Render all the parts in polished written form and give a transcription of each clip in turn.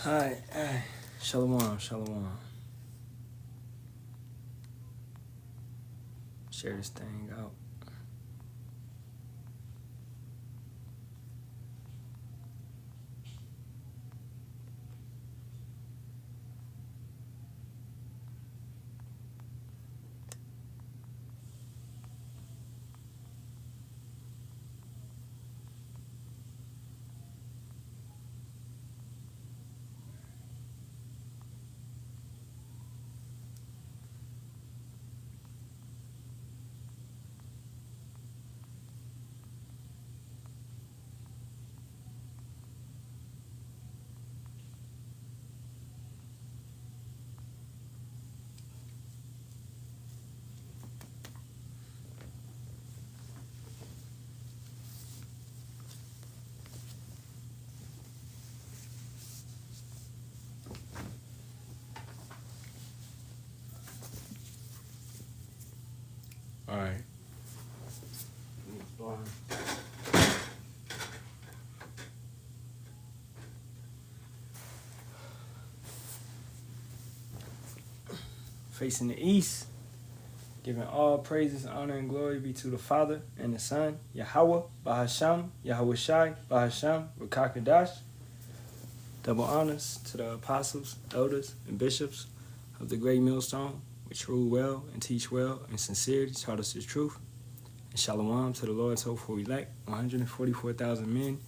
Hi, Shalawam, Shalawam. Share this thing out. All right. Facing the east, giving all praises, honor, and glory be to the Father and the Son, Yahawah, Bahasham, Yahawashi, Bahasham, Rakakadash. Double honors to the apostles, elders, and bishops of the great millstone, which rule well and teach well in sincerity, taught us the truth. And Shalawam to the Lord's hopeful elect, 144,000 men,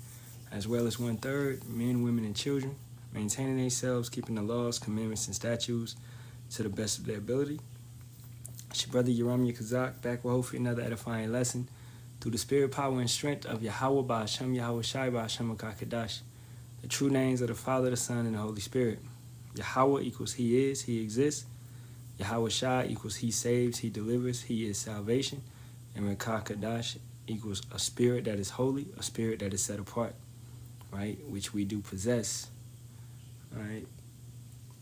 as well as 1/3 men, women, and children, maintaining themselves, keeping the laws, commandments, and statutes to the best of their ability. It's your brother Yeramiah Kazak, back with hopefully another edifying lesson through the spirit, power, and strength of Yahawah, Bahasham, Yahawashi, Bahasham, Rakakadash. The true names of the Father, the Son, and the Holy Spirit. Yahawah equals He is, He exists. Yahawashi equals He saves, He delivers, He is salvation. And Rakakadash equals a spirit that is holy, a spirit that is set apart, right? Which we do possess, all right?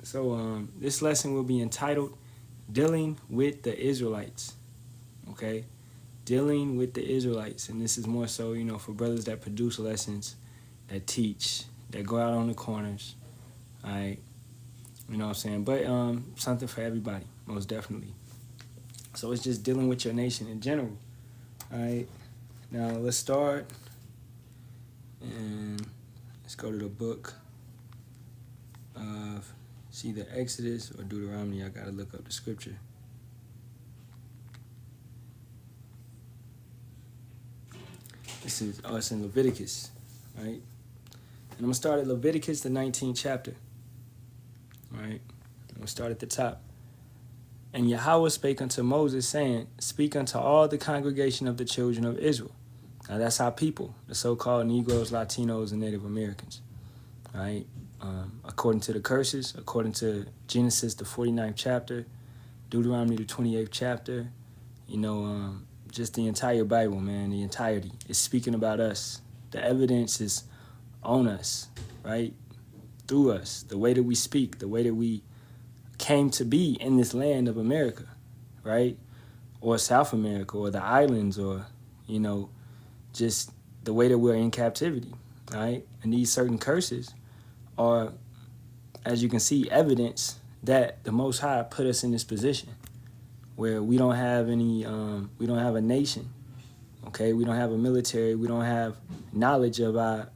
So this lesson will be entitled, Dealing with the Israelites, okay? Dealing with the Israelites. And this is more so, for brothers that produce lessons, that teach, that go out on the corners, all right? You know what I'm saying? But something for everybody, most definitely. So it's just dealing with your nation in general, all right? Now let's start, and let's go to the book of, it's either Exodus or Deuteronomy. I got to look up the scripture. It's in Leviticus, right? And I'm going to start at Leviticus, the 19th chapter, right? I'm going to start at the top. And Yahawah spake unto Moses, saying, Speak unto all the congregation of the children of Israel. Now that's our people, the so-called Negroes, Latinos, and Native Americans, right? According to the curses, according to Genesis, the 49th chapter, Deuteronomy, the 28th chapter, just the entire Bible, man, the entirety is speaking about us. The evidence is on us, right? Through us, the way that we speak, the way that we came to be in this land of America, right? Or South America, or the islands, or, just the way that we're in captivity, right? And these certain curses are, as you can see, evidence that the Most High put us in this position where we don't have we don't have a nation, okay? We don't have a military. We don't have knowledge of our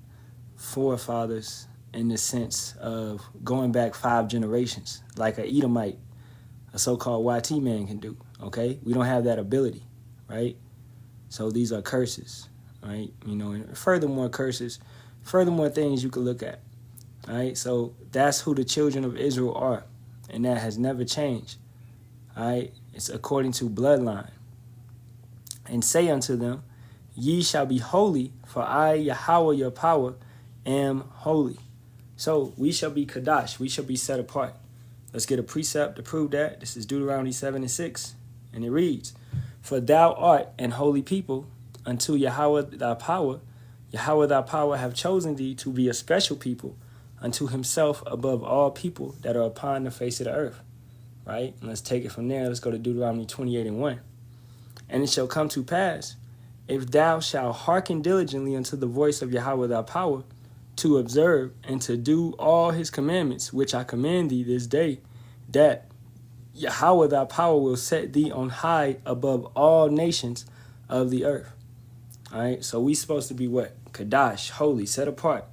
forefathers in the sense of going back 5 generations, like a Edomite, a so-called YT man can do, okay? We don't have that ability, right? So these are curses, right? And furthermore curses, furthermore things you could look at, all right? So that's who the children of Israel are, and that has never changed, all right? It's according to bloodline. And say unto them, Ye shall be holy, for I, Yahawah, your power, am holy. So we shall be Kadash, we shall be set apart. Let's get a precept to prove that. This is Deuteronomy 7:6, and it reads, For thou art an holy people unto Yahawah thy power. Yahawah thy power have chosen thee to be a special people unto himself above all people that are upon the face of the earth. Right? And let's take it from there. Let's go to Deuteronomy 28:1. And it shall come to pass, if thou shalt hearken diligently unto the voice of Yahawah thy power, to observe and to do all his commandments, which I command thee this day, that Yahawah thy power will set thee on high above all nations of the earth. All right, so we supposed to be what? Kadash, holy, set apart.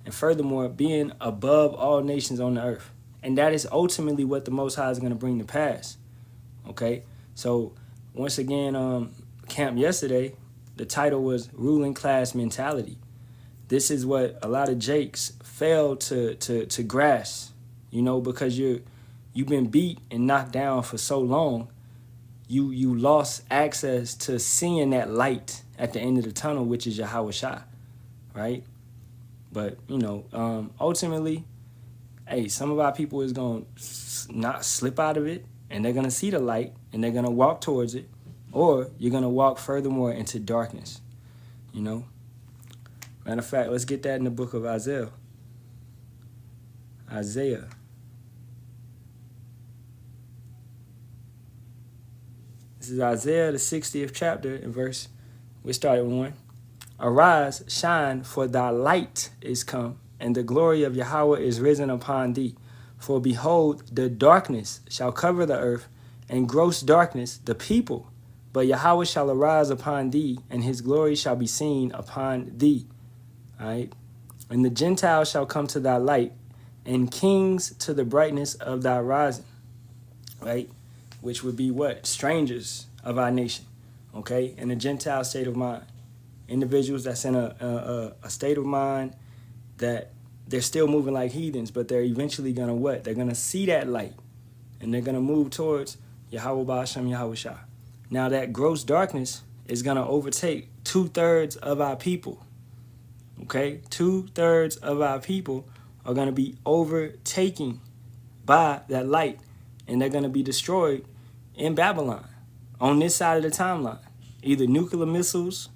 And furthermore, being above all nations on the earth. And that is ultimately what the Most High is going to bring to pass. Okay, so once again, camp yesterday, the title was Ruling Class Mentality. This is what a lot of Jakes fail to grasp, because you've been beat and knocked down for so long, you lost access to seeing that light at the end of the tunnel, which is Yahawashi, right? But, ultimately, hey, some of our people is going to not slip out of it, and they're going to see the light, and they're going to walk towards it, or you're going to walk furthermore into darkness, Matter of fact, let's get that in the book of Isaiah. Isaiah. This is Isaiah, the 60th chapter, and verse, we started with 1. Arise, shine, for thy light is come, and the glory of Yahawah is risen upon thee. For behold, the darkness shall cover the earth, and gross darkness the people. But Yahawah shall arise upon thee, and his glory shall be seen upon thee. All right? And the Gentiles shall come to thy light, and kings to the brightness of thy rising. Right? Which would be what? Strangers of our nation. Okay? In a Gentile state of mind. Individuals that's in a state of mind that they're still moving like heathens, but they're eventually going to what? They're going to see that light, and they're going to move towards Yahawah, Bahasham, Yahawashi. Now that gross darkness is going to overtake 2/3 of our people. Okay? 2/3 of our people are going to be overtaken by that light, and they're going to be destroyed in Babylon on this side of the timeline. Either nuclear missiles,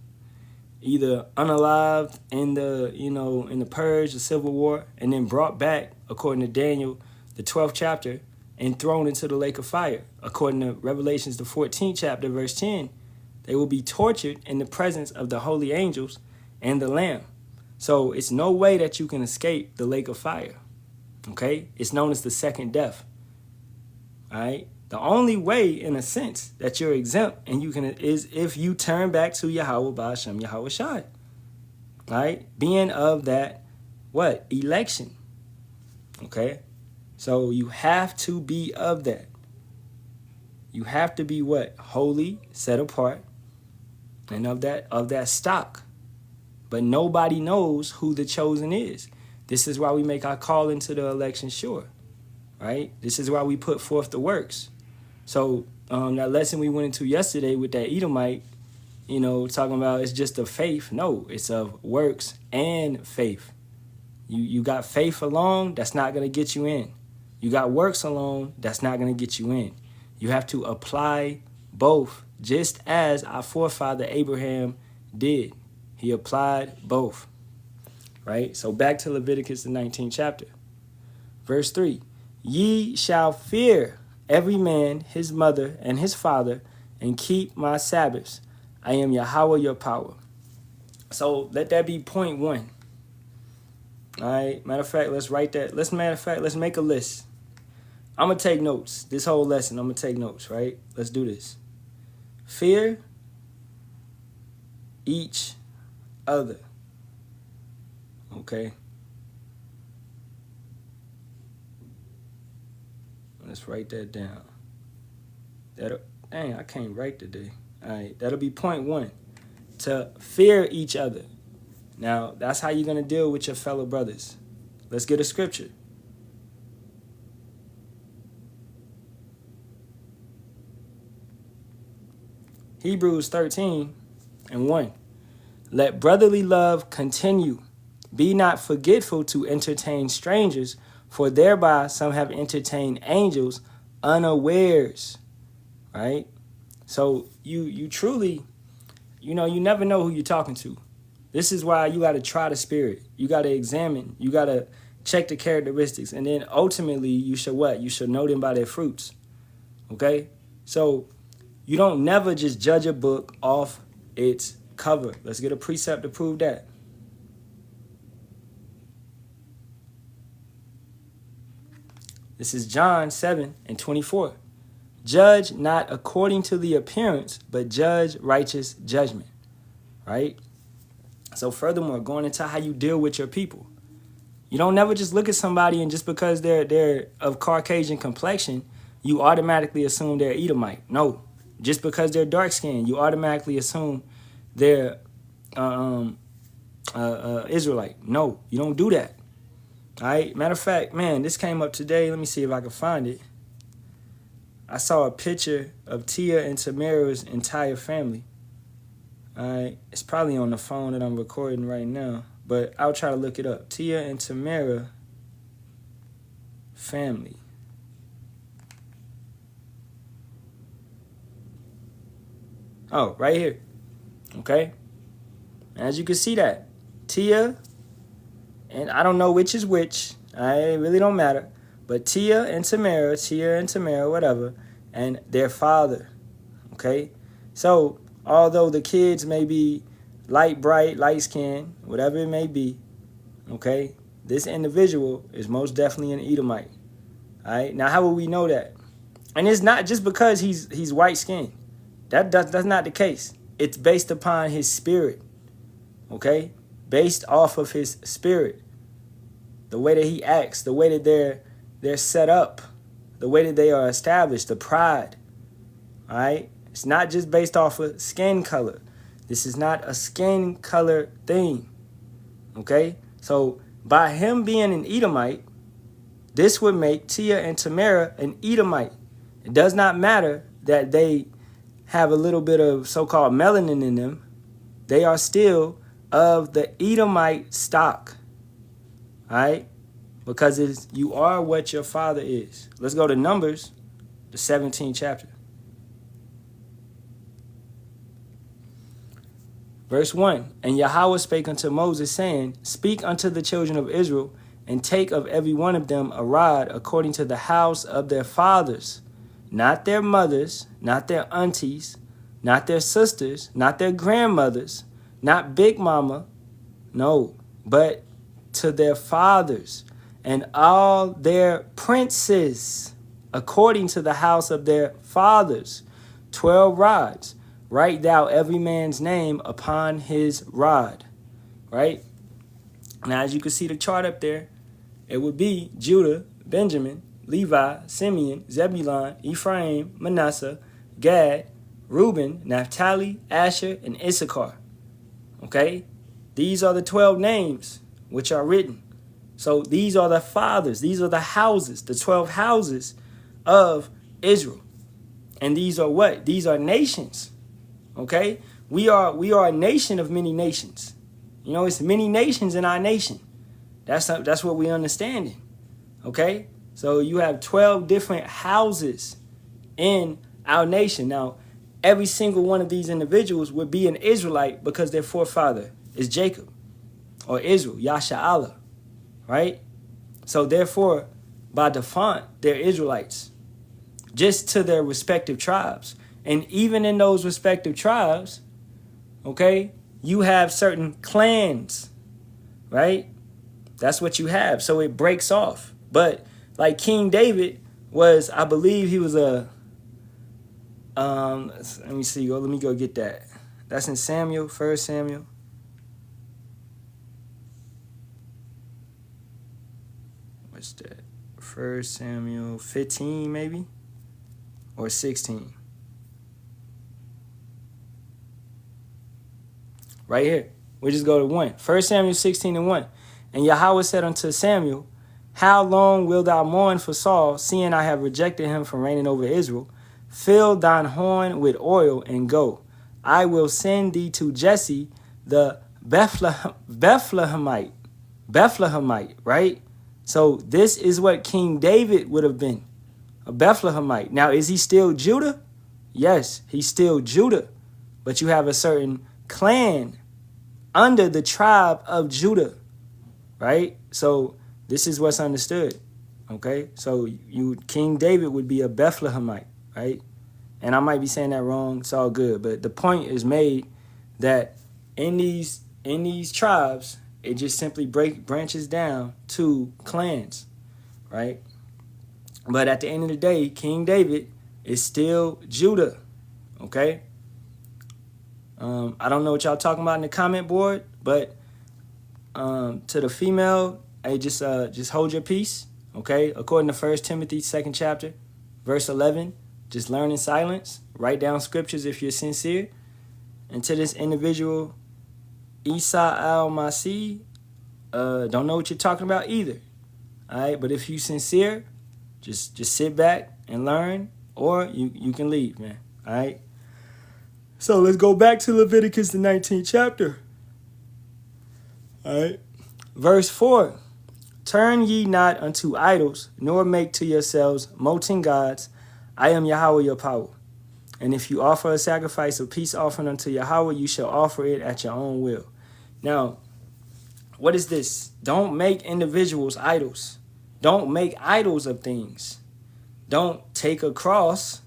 either unalived in the purge, the civil war, and then brought back, according to Daniel, the 12th chapter, and thrown into the lake of fire. According to Revelations, the 14th chapter, verse 10, they will be tortured in the presence of the holy angels and the Lamb. So it's no way that you can escape the lake of fire. Okay? It's known as the second death. All right? The only way, in a sense, that you're exempt and you can is if you turn back to Yahawah, Bahasham, Yahawashi. Right? Being of that, what? Election. Okay? So you have to be of that. You have to be what? Holy, set apart, and of that stock. But nobody knows who the chosen is. This is why we make our call into the election sure. Right? This is why we put forth the works. So that lesson we went into yesterday with that Edomite, talking about it's just of faith. No, it's of works and faith. You got faith alone, that's not going to get you in. You got works alone, that's not going to get you in. You have to apply both, just as our forefather Abraham did. He applied both. Right? So back to Leviticus, the 19th chapter. Verse 3. Ye shall fear every man his mother and his father, and keep my Sabbaths. I am Yahawah your power. So let that be point 1. All right. Matter of fact, let's write that. Let's make a list. I'm going to take notes. This whole lesson, I'm going to take notes, right? Let's do this. Fear each other. Okay. Let's write that down. Dang, I can't write today. All right, that'll be point 1. To fear each other. Now, that's how you're going to deal with your fellow brothers. Let's get a scripture. Hebrews 13:1. Let brotherly love continue. Be not forgetful to entertain strangers, for thereby some have entertained angels unawares. Right? So you truly, you never know who you're talking to. This is why you got to try the spirit. You got to examine. You got to check the characteristics. And then ultimately you should what? You should know them by their fruits. Okay? So you don't never just judge a book off its cover. Let's get a precept to prove that. This is John 7:24. Judge not according to the appearance, but judge righteous judgment. Right? So furthermore, going into how you deal with your people. You don't never just look at somebody and just because they're of Caucasian complexion, you automatically assume they're Edomite. No. Just because they're dark skinned, you automatically assume they're Israelite. No, you don't do that. All right. Matter of fact, man, this came up today. Let me see if I can find it. I saw a picture of Tia and Tamara's entire family. All right. It's probably on the phone that I'm recording right now, but I'll try to look it up. Tia and Tamara family. Oh, right here. Okay. As you can see that, Tia, and I don't know which is which. It really don't matter. But Tia and Tamara, whatever, and their father. Okay. So, although the kids may be bright, light skinned, whatever it may be, okay, this individual is most definitely an Edomite. All right. Now, how will we know that? And it's not just because he's white skinned. That's not the case. It's based upon his spirit. Okay? Based off of his spirit. The way that he acts, the way that they're set up, the way that they are established, the pride. All right? It's not just based off of skin color. This is not a skin color thing. Okay? So by him being an Edomite, this would make Tia and Tamara an Edomite. It does not matter that they have a little bit of so-called melanin in them. They are still of the Edomite stock. All right? Because you are what your father is. Let's go to Numbers, the 17th chapter. Verse 1. And Yahawah spake unto Moses, saying, Speak unto the children of Israel, and take of every one of them a rod according to the house of their fathers, not their mothers, not their aunties, not their sisters, not their grandmothers, not Big Mama, no, but to their fathers, and all their princes, according to the house of their fathers, 12 rods. Write thou every man's name upon his rod. Right? Now, as you can see the chart up there, it would be Judah, Benjamin, Levi, Simeon, Zebulun, Ephraim, Manasseh, Gad, Reuben, Naphtali, Asher, and Issachar. Okay? These are the 12 names which are written. So these are the fathers. These are the houses, the 12 houses of Israel. And these are what? These are nations. Okay? We are a nation of many nations. You know, it's many nations in our nation. That's what we understanding. Okay? So you have 12 different houses in our nation. Now, every single one of these individuals would be an Israelite because their forefather is Jacob or Israel, Yasharahla, right? So therefore, by default, they're Israelites, just to their respective tribes. And even in those respective tribes, okay, you have certain clans, right? That's what you have. So it breaks off. But like King David was, I believe he was a, let me see, let me go get that. That's in Samuel, 1 Samuel. What's that? 1 Samuel 15 maybe? Or 16. Right here. We just go to 1. 1 Samuel 16:1. And Yahawah said unto Samuel, How long wilt thou mourn for Saul, seeing I have rejected him from reigning over Israel? Fill thine horn with oil and go. I will send thee to Jesse the Bethlehemite, right? So this is what King David would have been, a Bethlehemite. Now, is he still Judah? Yes, he's still Judah. But you have a certain clan under the tribe of Judah, right? So this is what's understood, okay? So King David would be a Bethlehemite, right? And I might be saying that wrong. It's all good. But the point is made that in these tribes, it just simply branches down to clans, right? But at the end of the day, King David is still Judah. Okay? I don't know what y'all talking about in the comment board, but to the female, hey, just hold your peace. Okay? According to 1 Timothy 2nd chapter, verse 11, just learn in silence. Write down scriptures if you're sincere. And to this individual, Isa al-Masih, don't know what you're talking about either. All right? But if you sincere, just sit back and learn, or you can leave, man. All right? So let's go back to Leviticus, the 19th chapter. All right? Verse 4. Turn ye not unto idols, nor make to yourselves molten gods. I am Yahawah your power. And if you offer a sacrifice of peace offering unto Yahawah, you shall offer it at your own will. Now, what is this? Don't make individuals idols. Don't make idols of things. Don't take a cross,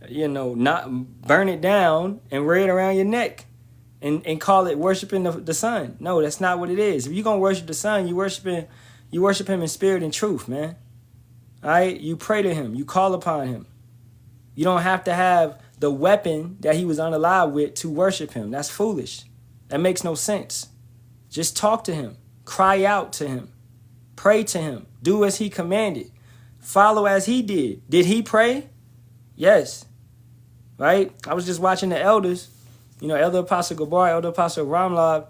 not burn it down and wear it around your neck and call it worshiping the sun. No, that's not what it is. If you're going to worship the sun, you worship him in spirit and truth, man. All right? You pray to him. You call upon him. You don't have to have the weapon that he was unalive with to worship him. That's foolish. That makes no sense. Just talk to him. Cry out to him. Pray to him. Do as he commanded. Follow as he did. Did he pray? Yes. Right? I was just watching the elders, Elder Apostle Gabar, Elder Apostle Ramlab,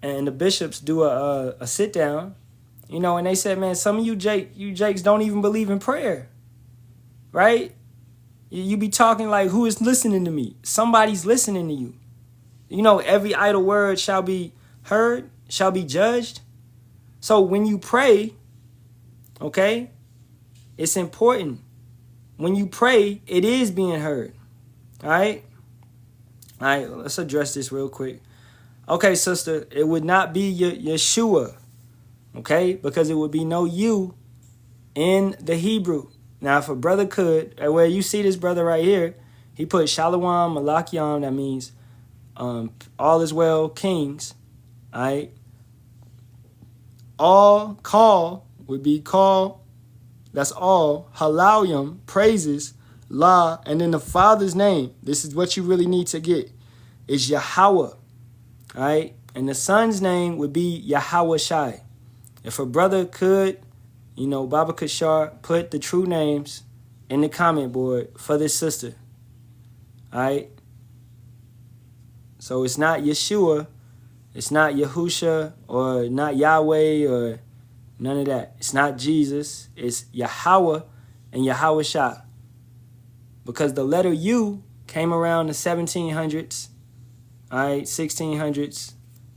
and the bishops do a sit down, and they said, man, some of you Jakes don't even believe in prayer. Right? You be talking like, who is listening to me? Somebody's listening to you. Every idle word shall be heard, shall be judged. So when you pray, okay, it's important. When you pray, it is being heard. All right? All right, let's address this real quick. Okay, sister, it would not be Yeshua, okay, because it would be no you in the Hebrew. Now, if a brother could, where you see this brother right here, he put Shalawam, Halalyam, that means all is well, kings, all right? All call would be call, that's all. Halalyam, praises, La, and then the Father's name, this is what you really need to get, is Yahawah, all right? And the Son's name would be Yahawashi. If a brother could, Baba Kashar, put the true names in the comment board for this sister, all right? So it's not Yeshua, it's not Yahusha, or not Yahweh, or none of that. It's not Jesus. It's Yahawah and Yahawashi. Because the letter U came around the 1700s, all right, 1600s,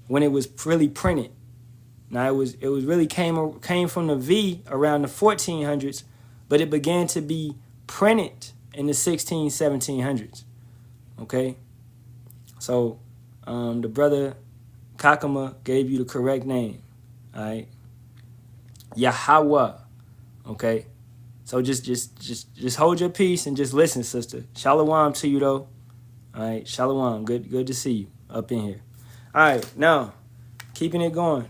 when it was really printed. Now, it was really came from the V around the 1400s, but it began to be printed in the 1700s. Okay? So, the brother Kakama gave you the correct name, all right? Yahawah, okay? So just hold your peace and just listen, sister. Shalawam to you, though. All right, Shalawam, good to see you up in here. All right, now, keeping it going.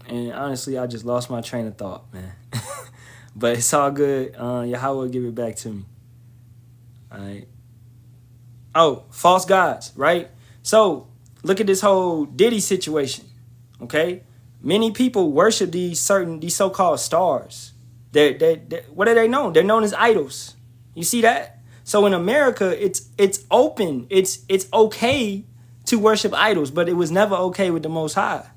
And honestly, I just lost my train of thought, man. But it's all good. Yahawah give it back to me. All right. Oh, false gods, right? So look at this whole Diddy situation, okay? Many people worship these so-called stars. What are they known? They're known as idols. You see that? So in America, it's open. It's okay to worship idols, but it was never okay with the Most High.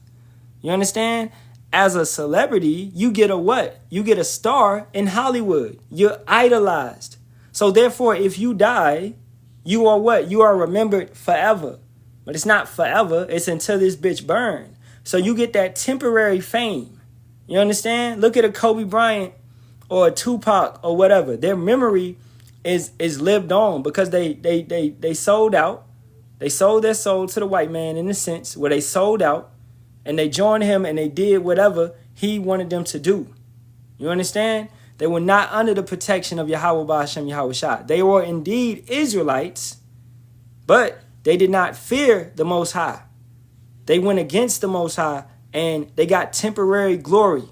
You understand? As a celebrity, you get a what? You get a star in Hollywood. You're idolized. So therefore, if you die, you are what? You are remembered forever. But it's not forever. It's until this bitch burn. So you get that temporary fame. You understand? Look at a Kobe Bryant or a Tupac or whatever. Their memory is lived on because they sold out. They sold their soul to the white man in a sense where they sold out and they joined him and they did whatever he wanted them to do. You understand? They were not under the protection of Yahawah, Bahasham, Yahawashi. They were indeed Israelites, but they did not fear the Most High. They went against the Most High and they got temporary glory.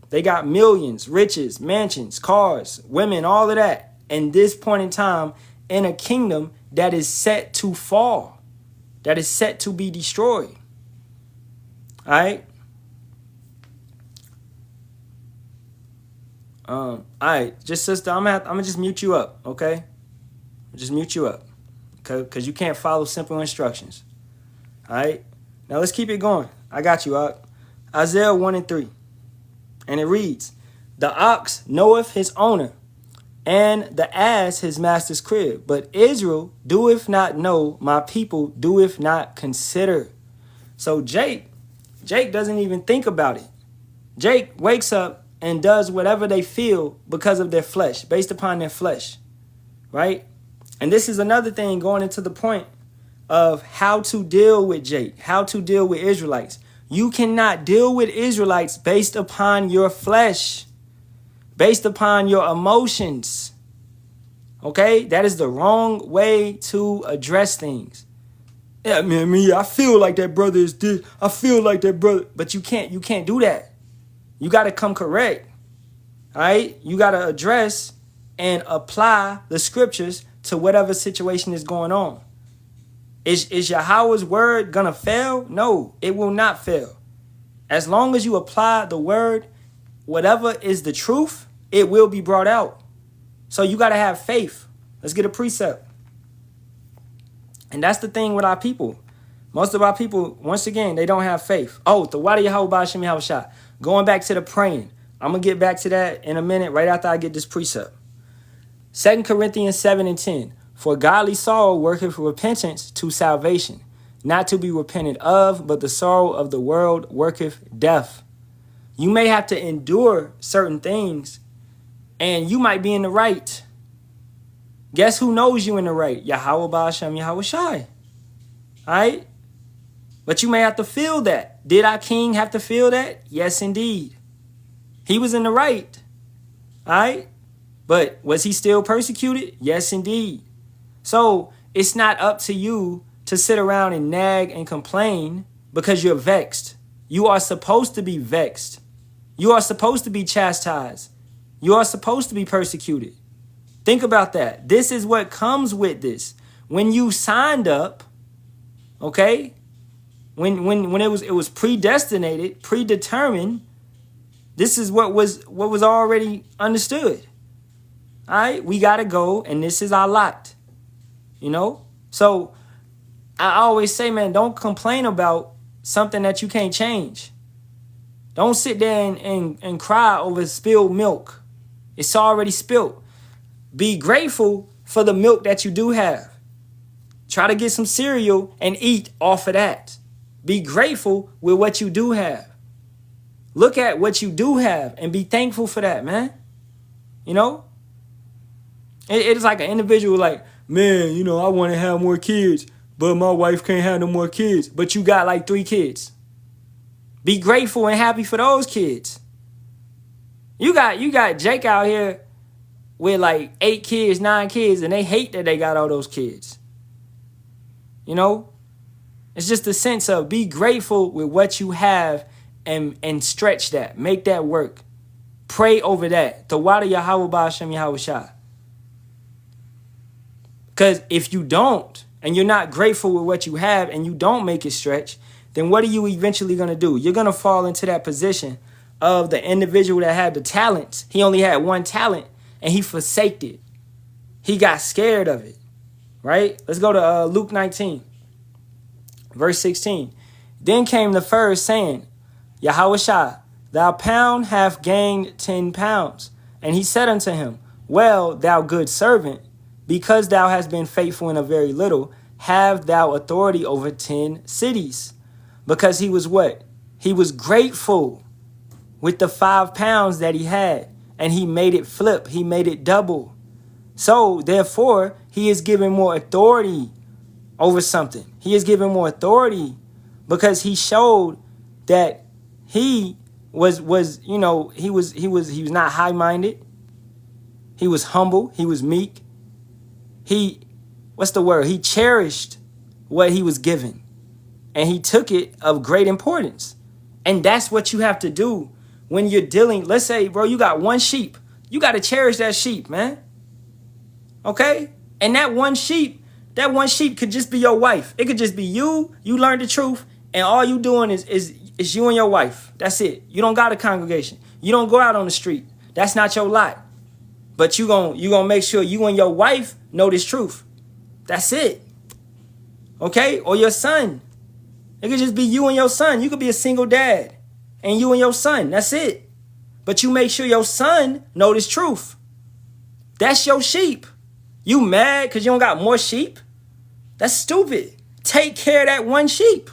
They got millions, riches, mansions, cars, women, all of that. And this point in time in a kingdom that is set to fall, that is set to be destroyed. All right. All right, just sister, I'm gonna just mute you up, okay? Just mute you up, because you can't follow simple instructions. All right. Now let's keep it going. I got you, Isaiah 1:3. And it reads, the ox knoweth his owner, and the ass his master's crib. But Israel doeth not know, my people doeth not consider. So Jake doesn't even think about it. Jake wakes up and does whatever they feel because of their flesh, based upon their flesh, right? And this is another thing going into the point of how to deal with Jake, how to deal with Israelites. You cannot deal with Israelites based upon your flesh, based upon your emotions. Okay? That is the wrong way to address things. Yeah, man, I feel like that brother is this. I feel like that brother. But you can't do that. You got to come correct. All right? You got to address and apply the scriptures to whatever situation is going on. Is Yahawah's word going to fail? No, it will not fail. As long as you apply the word, whatever is the truth, it will be brought out. So you got to have faith. Let's get a precept. And that's the thing with our people. Most of our people, once again, they don't have faith. Oh, the why do Yahawah Bahasham Yahawashi? Going back to the praying. I'm going to get back to that in a minute, right after I get this precept. 2 Corinthians 7:10. For godly sorrow worketh repentance to salvation, not to be repented of, but the sorrow of the world worketh death. You may have to endure certain things, and you might be in the right. Guess who knows you in the right? Yahawah Bahasham Yahawashi. All right? But you may have to feel that. Did our king have to feel that? Yes, indeed. He was in the right. All right? But was he still persecuted? Yes, indeed. So it's not up to you to sit around and nag and complain because you're vexed. You are supposed to be vexed. You are supposed to be chastised. You are supposed to be persecuted. Think about that. This is what comes with this. When you signed up, okay, when it was predestinated, predetermined, this is what was already understood. All right, we got to go, and this is our lot. You know, so I always say, man, don't complain about something that you can't change. Don't sit there and cry over spilled milk. It's already spilled. Be grateful for the milk that you do have. Try to get some cereal and eat off of that. Be grateful with what you do have. Look at what you do have and be thankful for that, man. You know, it's like an individual like, man, you know, I want to have more kids, but my wife can't have no more kids. But you got like 3 kids. Be grateful and happy for those kids. You got Jake out here with like 8 kids, 9 kids, and they hate that they got all those kids. You know? It's just a sense of be grateful with what you have and stretch that. Make that work. Pray over that. Tawada Yahawah Bahasham Yahawashi. Because if you don't, and you're not grateful with what you have, and you don't make it stretch, then what are you eventually going to do? You're going to fall into that position of the individual that had the talents. He only had one talent, and he forsaked it. He got scared of it, right? Let's go to Luke 19, verse 16. Then came the first, saying, Yahawashi, thou pound hath gained 10 pounds. And he said unto him, well, thou good servant, because thou hast been faithful in a very little, have thou authority over 10 cities. Because he was what? He was grateful with the 5 pounds that he had. And he made it flip. He made it double. So, therefore, he is given more authority over something. He is given more authority because he showed that he was not high-minded. He was humble. He was meek. He cherished what he was given, and he took it of great importance. And that's what you have to do when you're dealing. Let's say, bro, you got one sheep. You got to cherish that sheep, man. Okay? And that one sheep could just be your wife. It could just be you. You learned the truth, and all you doing is you and your wife. That's it. You don't got a congregation. You don't go out on the street. That's not your lot. But you gonna make sure you and your wife know this truth. That's it. Okay? Or your son. It could just be you and your son. You could be a single dad and you and your son. That's it. But you make sure your son know this truth. That's your sheep. You mad because you don't got more sheep? That's stupid. Take care of that one sheep.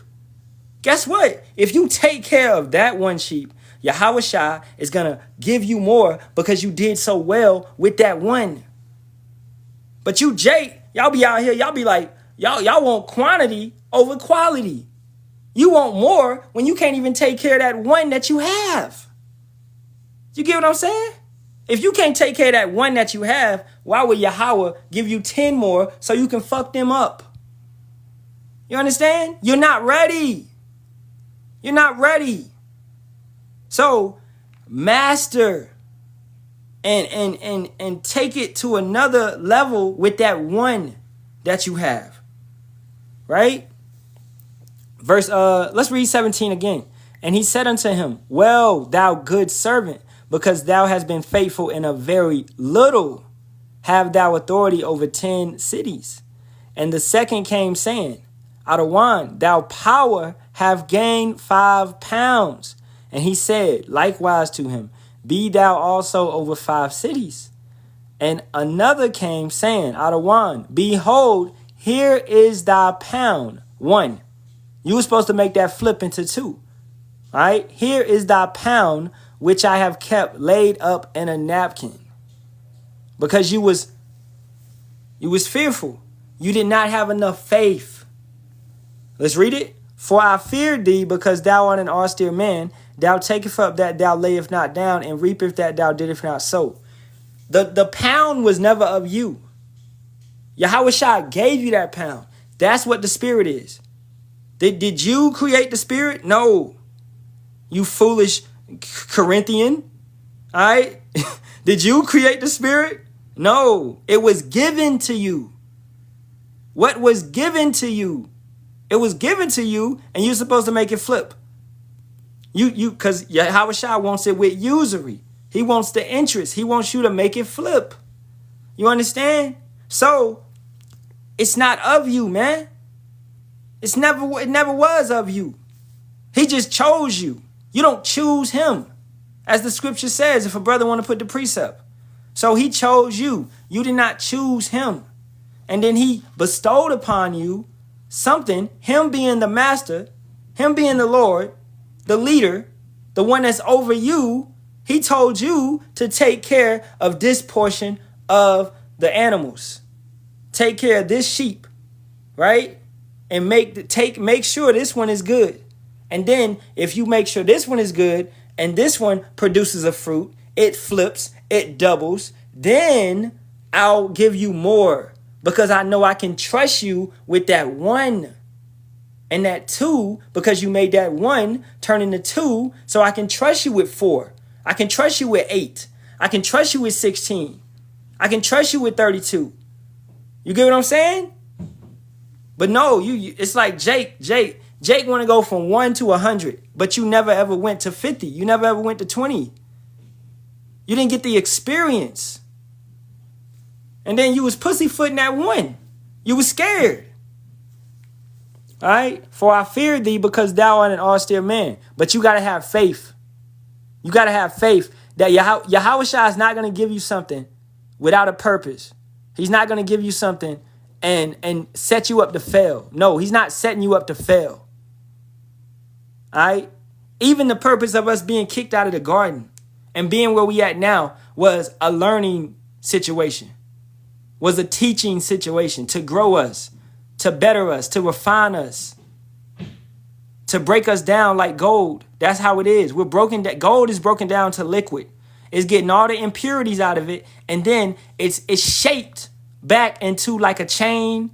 Guess what? If you take care of that one sheep, Yahawashi is going to give you more because you did so well with that one. But you, Jake, y'all be out here, y'all be like, y'all want quantity over quality. You want more when you can't even take care of that one that you have. You get what I'm saying? If you can't take care of that one that you have, why would Yahawah give you 10 more so you can fuck them up? You understand? You're not ready. You're not ready. So master and take it to another level with that one that you have. Right? Verse let's read 17 again. And he said unto him, well, thou good servant, because thou hast been faithful in a very little, have thou authority over 10 cities. And the second came, saying, Adawan, thou power have gained 5 pounds. And he said likewise to him, be thou also over 5 cities. And another came, saying, Adawan, behold, here is thy pound. 1. You were supposed to make that flip into 2. All right. Here is thy pound, which I have kept laid up in a napkin. Because you was fearful. You did not have enough faith. Let's read it. For I feared thee, because thou art an austere man. Thou takest up that thou layest not down, and reapest that thou didst not sow. The pound was never of you. Yahawashi gave you that pound. That's what the spirit is. Did you create the spirit? No. You foolish Corinthian. All right. Did you create the spirit? No. It was given to you. What was given to you? It was given to you, and you're supposed to make it flip. Because Yahawashi wants it with usury. He wants the interest. He wants you to make it flip. You understand? So it's not of you, man. It never was of you. He just chose you. You don't choose him. As the scripture says, if a brother want to put the precept. So he chose you. You did not choose him. And then he bestowed upon you something, him being the master, him being the Lord, the leader, the one that's over you. He told you to take care of this portion of the animals. Take care of this sheep, right? And make sure this one is good. And then if you make sure this one is good and this one produces a fruit, it flips, it doubles, then I'll give you more because I know I can trust you with that one. And that 2, because you made that 1 turn into 2, so I can trust you with 4. I can trust you with 8. I can trust you with 16. I can trust you with 32. You get what I'm saying? But no, it's like Jake want to go from 1 to 100, but you never ever went to 50. You never ever went to 20. You didn't get the experience. And then you was pussyfooting that 1. You was scared. All right? For I fear thee because thou art an austere man. But you got to have faith. You got to have faith that Yahawashi is not going to give you something without a purpose. He's not going to give you something and set you up to fail. No, he's not setting you up to fail. All right? Even the purpose of us being kicked out of the garden and being where we at now was a learning situation, was a teaching situation to grow us, to better us, to refine us, to break us down like gold. That's how it is. We're broken. Gold is broken down to liquid. It's getting all the impurities out of it, and then it's shaped back into like a chain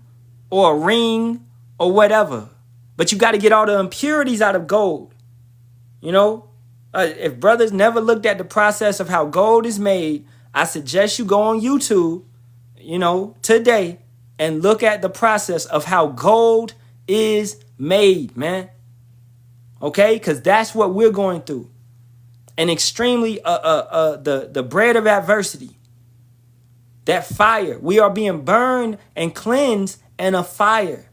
or a ring or whatever. But you got to get all the impurities out of gold. You know, if brothers never looked at the process of how gold is made, I suggest you go on YouTube, you know, today and look at the process of how gold is made, man. Okay, because that's what we're going through. An extremely the bread of adversity. That fire. We are being burned and cleansed in a fire.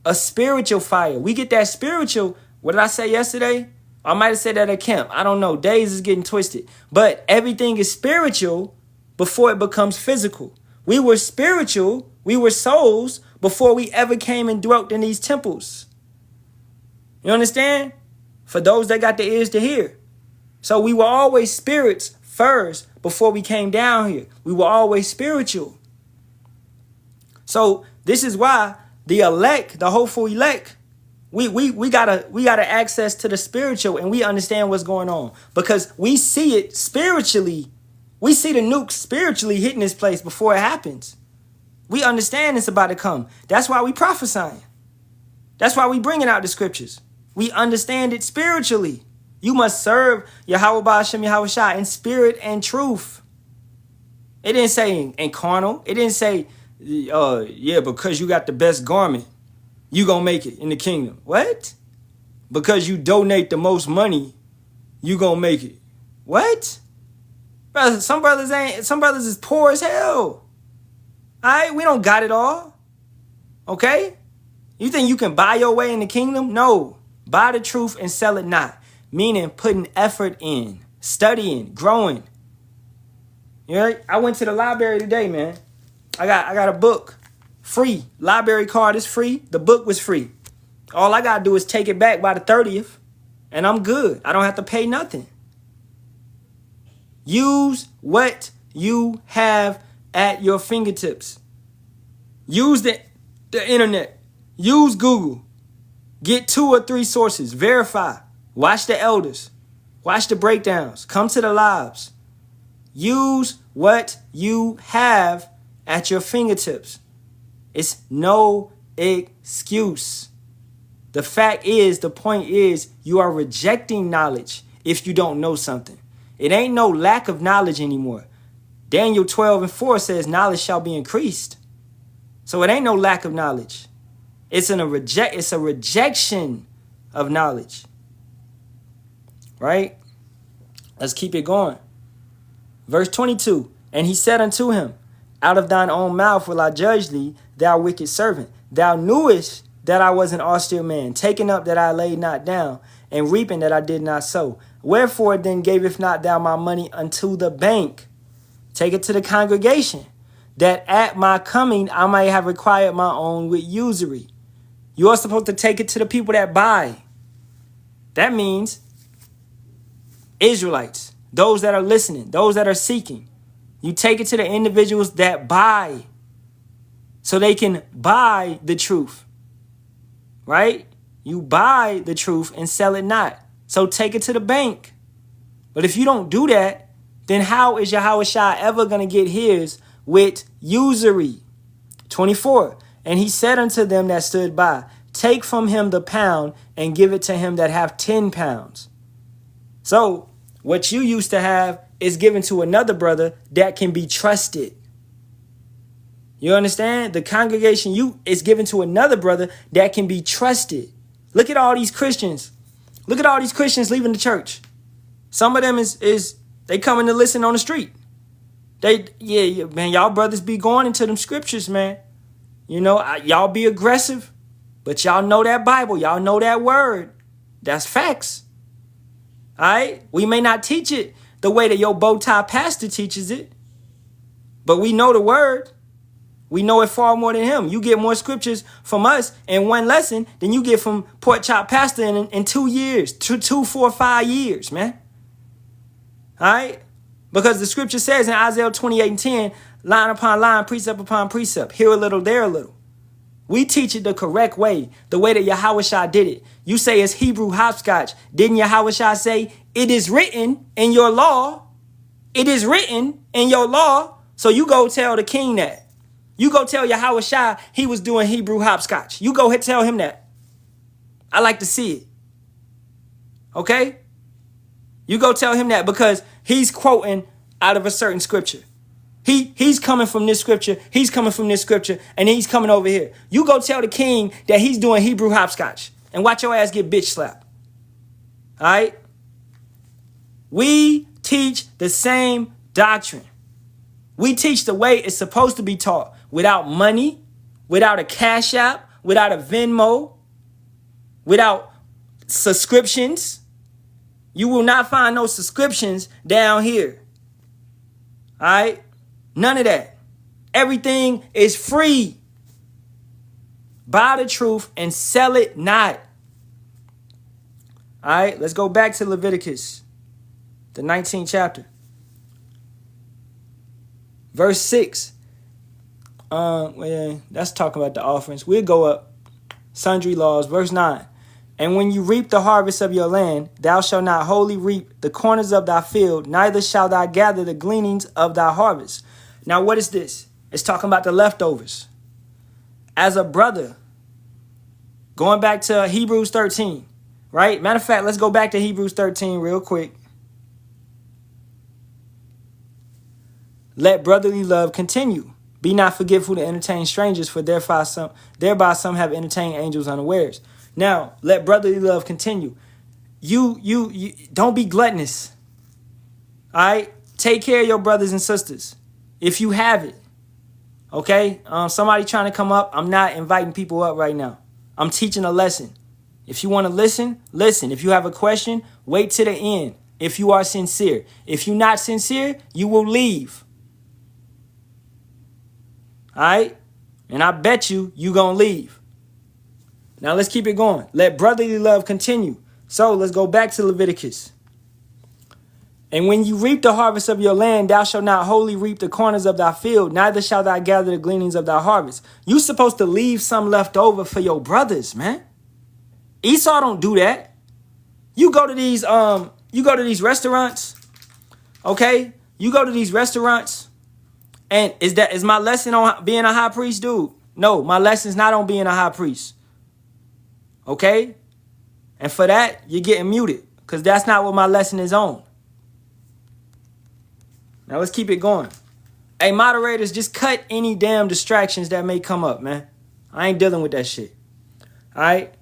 A spiritual fire. We get that spiritual. What did I say yesterday? I might have said that at camp. I don't know. Days is getting twisted. But everything is spiritual before it becomes physical. We were spiritual. We were souls before we ever came and dwelt in these temples. You understand? For those that got the ears to hear. So we were always spirits first before we came down here. We were always spiritual. So this is why the elect, the hopeful elect, we gotta access to the spiritual, and we understand what's going on because we see it spiritually. We see the nukes spiritually hitting this place before it happens. We understand it's about to come. That's why we prophesying. That's why we bringing out the scriptures. We understand it spiritually. You must serve Yahawah, Bahasham, Yahawashi in spirit and truth. It didn't say in carnal. It didn't say, yeah, because you got the best garment, you gonna make it in the kingdom. What? Because you donate the most money, you gonna make it. What? Brothers, some brothers is poor as hell. All right, we don't got it all. Okay? You think you can buy your way in the kingdom? No. Buy the truth and sell it not. Meaning putting effort in, studying, growing. You know, I went to the library today, man. I got a book. Free. Library card is free. The book was free. All I gotta do is take it back by the 30th, and I'm good. I don't have to pay nothing. Use what you have at your fingertips. Use the internet. Use Google. Get 2 or 3 sources. Verify. Watch the elders. Watch the breakdowns. Come to the lives. Use what you have at your fingertips. It's no excuse. The fact is, the point is, you are rejecting knowledge if you don't know something. It ain't no lack of knowledge anymore. Daniel 12:4 says knowledge shall be increased. So it ain't no lack of knowledge. It's a rejection of knowledge. Right? Let's keep it going. Verse 22. And he said unto him, out of thine own mouth will I judge thee, thou wicked servant. Thou knewest that I was an austere man, taken up that I laid not down, and reaping that I did not sow. Wherefore then gavest not thou my money unto the bank? Take it to the congregation, that at my coming I might have required my own with usury. You are supposed to take it to the people that buy. That means Israelites, those that are listening, those that are seeking. You take it to the individuals that buy so they can buy the truth, right? You buy the truth and sell it not. So take it to the bank. But if you don't do that, then how is Yahawashi ever going to get his with usury? 24. And he said unto them that stood by, take from him the pound and give it to him that have 10 pounds. So what you used to have is given to another brother that can be trusted. You understand? The congregation is given to another brother that can be trusted. Look at all these Christians. Look at all these Christians leaving the church. Some of them is they coming to listen on the street. Yeah, man, y'all brothers be going into them scriptures, man. You know, y'all be aggressive, but y'all know that Bible. Y'all know that word. That's facts. All right? We may not teach it the way that your bow tie pastor teaches it, but we know the word. We know it far more than him. You get more scriptures from us in one lesson than you get from Pork Chop Pastor in 2 years, 2, 4, 5 years, man. All right? Because the scripture says in Isaiah 28:10, line upon line, precept upon precept, here a little, there a little. We teach it the correct way, the way that Yahawashi did it. You say it's Hebrew hopscotch. Didn't Yahawashi say, it is written in your law? It is written in your law. So you go tell the king that. You go tell Yahawashi he was doing Hebrew hopscotch. You go ahead tell him that. I like to see it. Okay? You go tell him that because he's quoting out of a certain scripture. He's coming from this scripture. He's coming from this scripture. And he's coming over here. You go tell the king that he's doing Hebrew hopscotch. And watch your ass get bitch slapped. All right? We teach the same doctrine. We teach the way it's supposed to be taught. Without money. Without a Cash App. Without a Venmo. Without subscriptions. You will not find no subscriptions down here. All right? None of that. Everything is free. Buy the truth and sell it not. All right, let's go back to Leviticus, the 19th chapter. Verse 6. Well, that's talking about the offerings. We'll go up. Sundry laws. Verse 9. And when you reap the harvest of your land, thou shalt not wholly reap the corners of thy field, neither shalt thou gather the gleanings of thy harvest. Now, what is this? It's talking about the leftovers. As a brother, going back to Hebrews 13, right? Matter of fact, let's go back to Hebrews 13 real quick. Let brotherly love continue. Be not forgetful to entertain strangers, for thereby some have entertained angels unawares. Now, let brotherly love continue. You don't be gluttonous. All right? Take care of your brothers and sisters. If you have it. Okay? Somebody trying to come up. I'm not inviting people up right now. I'm teaching a lesson. If you want to listen, listen. If you have a question, wait to the end. If you are sincere. If you're not sincere, you will leave. All right? And I bet you going to leave. Now let's keep it going. Let brotherly love continue. So let's go back to Leviticus. And when you reap the harvest of your land, thou shalt not wholly reap the corners of thy field, neither shalt thou gather the gleanings of thy harvest. You supposed to leave some left over for your brothers, man. Esau don't do that. You go to these restaurants, okay? You go to these restaurants, and is my lesson on being a high priest, dude? No, my lesson's not on being a high priest. Okay? And for that, you're getting muted, because that's not what my lesson is on. Now let's keep it going. Hey, moderators, just cut any damn distractions that may come up, man. I ain't dealing with that shit. All right?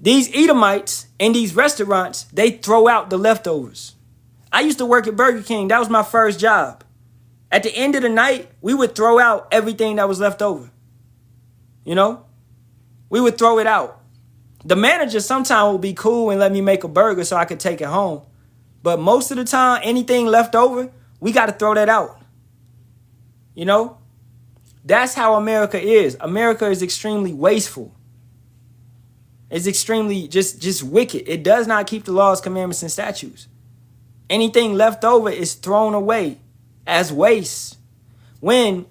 These Edomites in these restaurants, they throw out the leftovers. I used to work at Burger King. That was my first job. At the end of the night, we would throw out everything that was left over. You know? We would throw it out. The manager sometimes would be cool and let me make a burger so I could take it home. But most of the time, anything left over, we got to throw that out. You know? That's how America is. America is extremely wasteful. It's extremely just wicked. It does not keep the laws, commandments, and statutes. Anything left over is thrown away as waste. When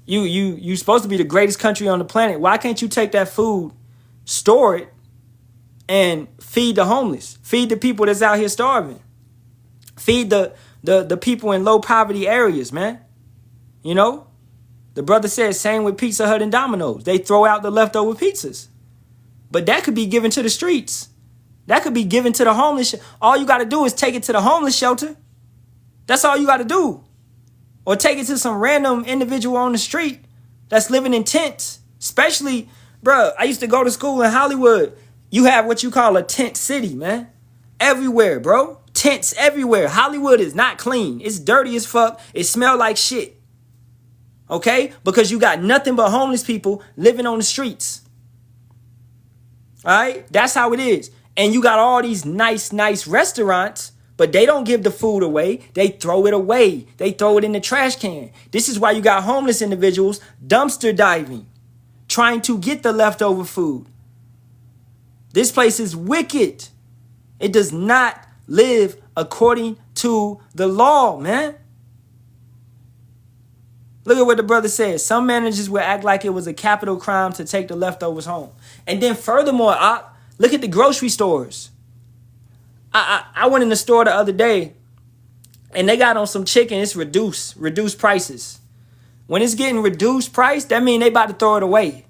you're supposed to be the greatest country on the planet, why can't you take that food, store it, and feed the homeless? Feed the people that's out here starving. Feed the people in low poverty areas, man. You know? The brother said same with Pizza Hut and Domino's. They throw out the leftover pizzas. But that could be given to the streets. That could be given to the homeless. All you got to do is take it to the homeless shelter. That's all you got to do. Or take it to some random individual on the street that's living in tents. Especially, bro, I used to go to school in Hollywood. You have what you call a tent city, man. Everywhere, bro. Tents everywhere. Hollywood is not clean. It's dirty as fuck. It smells like shit. Okay? Because you got nothing but homeless people living on the streets. All right? That's how it is. And you got all these nice restaurants, but they don't give the food away. They throw it away. They throw it in the trash can. This is why you got homeless individuals dumpster diving, trying to get the leftover food. This place is wicked. It does not live according to the law, man. Look at what the brother says. Some managers will act like it was a capital crime to take the leftovers home. And then furthermore, look at the grocery stores. I went in the store the other day and they got on some chicken. It's reduced prices. When it's getting reduced price, that means they about to throw it away.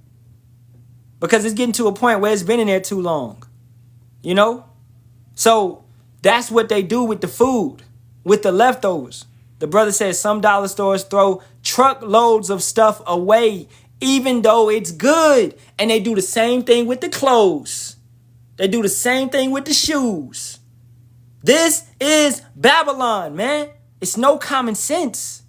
Because it's getting to a point where it's been in there too long. You know? So That's what they do with the food, with the leftovers. The brother says some dollar stores throw truckloads of stuff away, even though it's good. And they do the same thing with the clothes. They do the same thing with the shoes. This is Babylon, man. It's no common sense.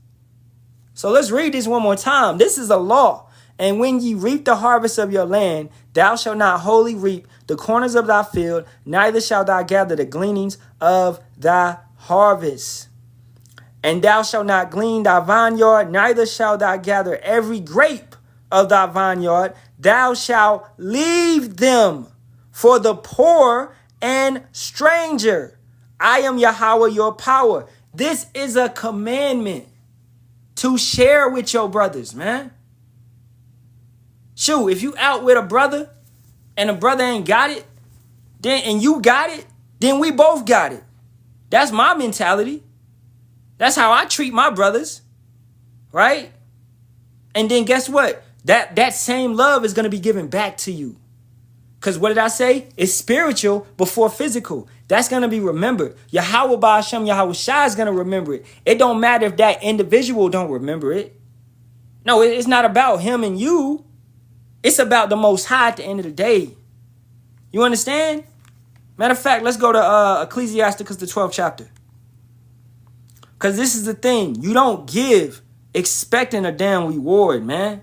So let's read this one more time. This is a law. And when ye reap the harvest of your land, thou shalt not wholly reap the corners of thy field, neither shalt thou gather the gleanings of thy harvest. And thou shalt not glean thy vineyard, neither shalt thou gather every grape of thy vineyard. Thou shalt leave them for the poor and stranger. I am Yahawah, your power. This is a commandment to share with your brothers, man. Shoot, if you out with a brother and a brother ain't got it, then and you got it, then we both got it. That's my mentality. That's how I treat my brothers, right? And then guess what? That same love is going to be given back to you. Because what did I say? It's spiritual before physical. That's going to be remembered. Yahawah, Bahasham, Yahawashi is going to remember it. It don't matter if that individual don't remember it. No, it's not about him and you. It's about the Most High at the end of the day. You understand? Matter of fact, let's go to Ecclesiasticus, the 12th chapter. Because this is the thing. You don't give expecting a damn reward, man.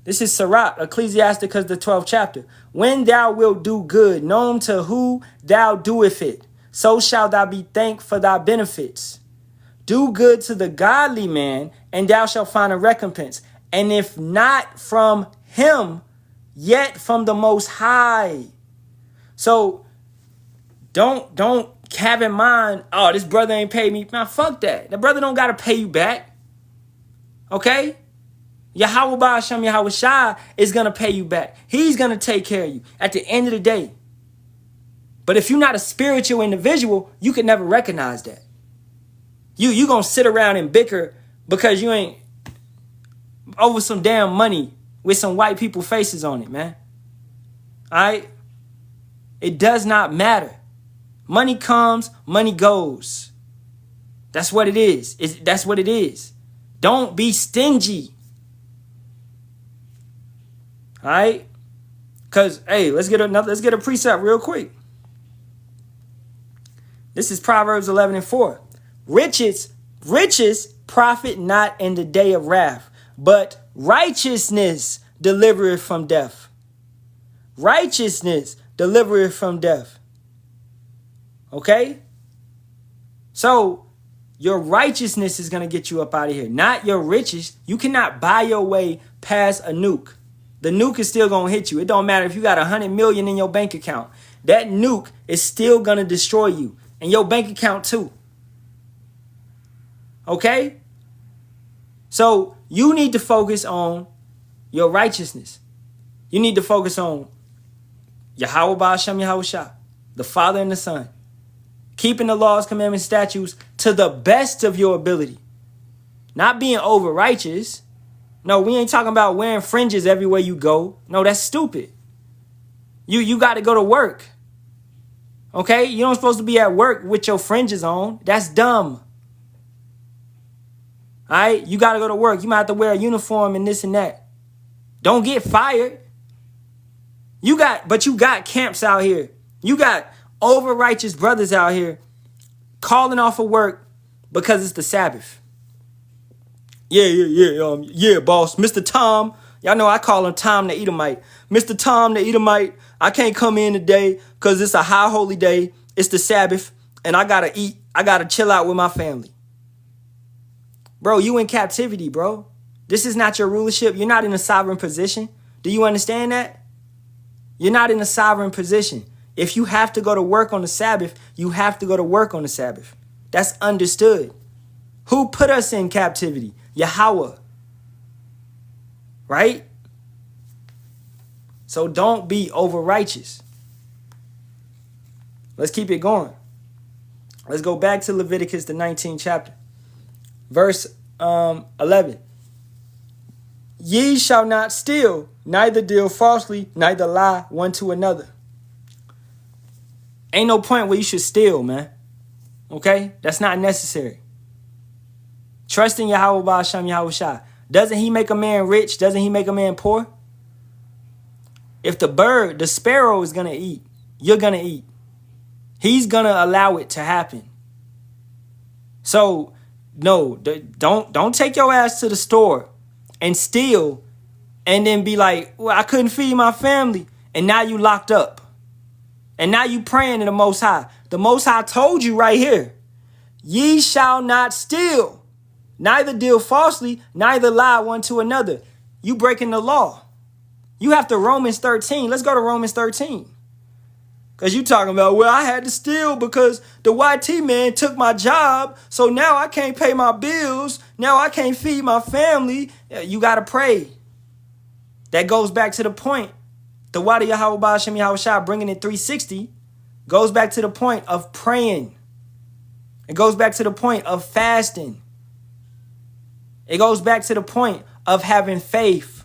This is Sirach, Ecclesiasticus, the 12th chapter. When thou wilt do good, known to who thou doeth it, so shalt thou be thanked for thy benefits. Do good to the godly man, and thou shalt find a recompense. And if not from him, yet from the Most High. So don't have in mind, oh, this brother ain't paid me. Now, fuck that. The brother don't got to pay you back. Okay? Yahawah, Bahasham, Yahawashi is going to pay you back. He's going to take care of you at the end of the day. But if you're not a spiritual individual, you can never recognize that. You going to sit around and bicker because you ain't over some damn money with some white people faces on it, man. All right? It does not matter. Money comes, money goes. That's what it is. That's what it is. Don't be stingy. All right? Because, hey, let's get a precept real quick. This is Proverbs 11:4. Riches profit not in the day of wrath, but righteousness delivereth from death. Righteousness delivereth from death. Okay? So, your righteousness is going to get you up out of here. Not your riches. You cannot buy your way past a nuke. The nuke is still going to hit you. It don't matter if you got 100 million in your bank account. That nuke is still going to destroy you. And your bank account too. Okay? So you need to focus on your righteousness. You need to focus on Yahawah, Bahasham, Yahawashi, the Father and the Son. Keeping the laws, commandments, statutes to the best of your ability. Not being over righteous. No, we ain't talking about wearing fringes everywhere you go. No, that's stupid. You got to go to work. Okay? You don't supposed to be at work with your fringes on. That's dumb. All right? You got to go to work. You might have to wear a uniform and this and that. Don't get fired. But you got camps out here. You got over righteous brothers out here calling off of work because it's the Sabbath. Yeah, boss. Mr. Tom, y'all know I call him Tom the Edomite. Mr. Tom the Edomite, I can't come in today because it's a high holy day. It's the Sabbath, and I gotta eat. I gotta chill out with my family. Bro, you in captivity, bro. This is not your rulership. You're not in a sovereign position. Do you understand that? You're not in a sovereign position. If you have to go to work on the Sabbath, you have to go to work on the Sabbath. That's understood. Who put us in captivity? Yahawah. Right? So don't be over righteous. Let's keep it going. Let's go back to Leviticus, the 19th chapter. Verse 11. Ye shall not steal, neither deal falsely, neither lie one to another. Ain't no point where you should steal, man. Okay? That's not necessary. Trust in Yahawah, Bahasham, Yahawashi. Doesn't he make a man rich? Doesn't he make a man poor? If the sparrow is going to eat, you're going to eat. He's going to allow it to happen. So, no, don't take your ass to the store and steal and then be like, well, I couldn't feed my family. And now you locked up. And now you praying to the Most High. The Most High told you right here, ye shall not steal, neither deal falsely, neither lie one to another. You breaking the law. You have to Romans 13. Let's go to Romans 13. Because you talking about, well, I had to steal because the YT man took my job. So now I can't pay my bills. Now I can't feed my family. You got to pray. That goes back to the point. The water Yahawah, Bahasham, Yahawashi bringing it 360 goes back to the point of praying. It goes back to the point of fasting. It goes back to the point of having faith.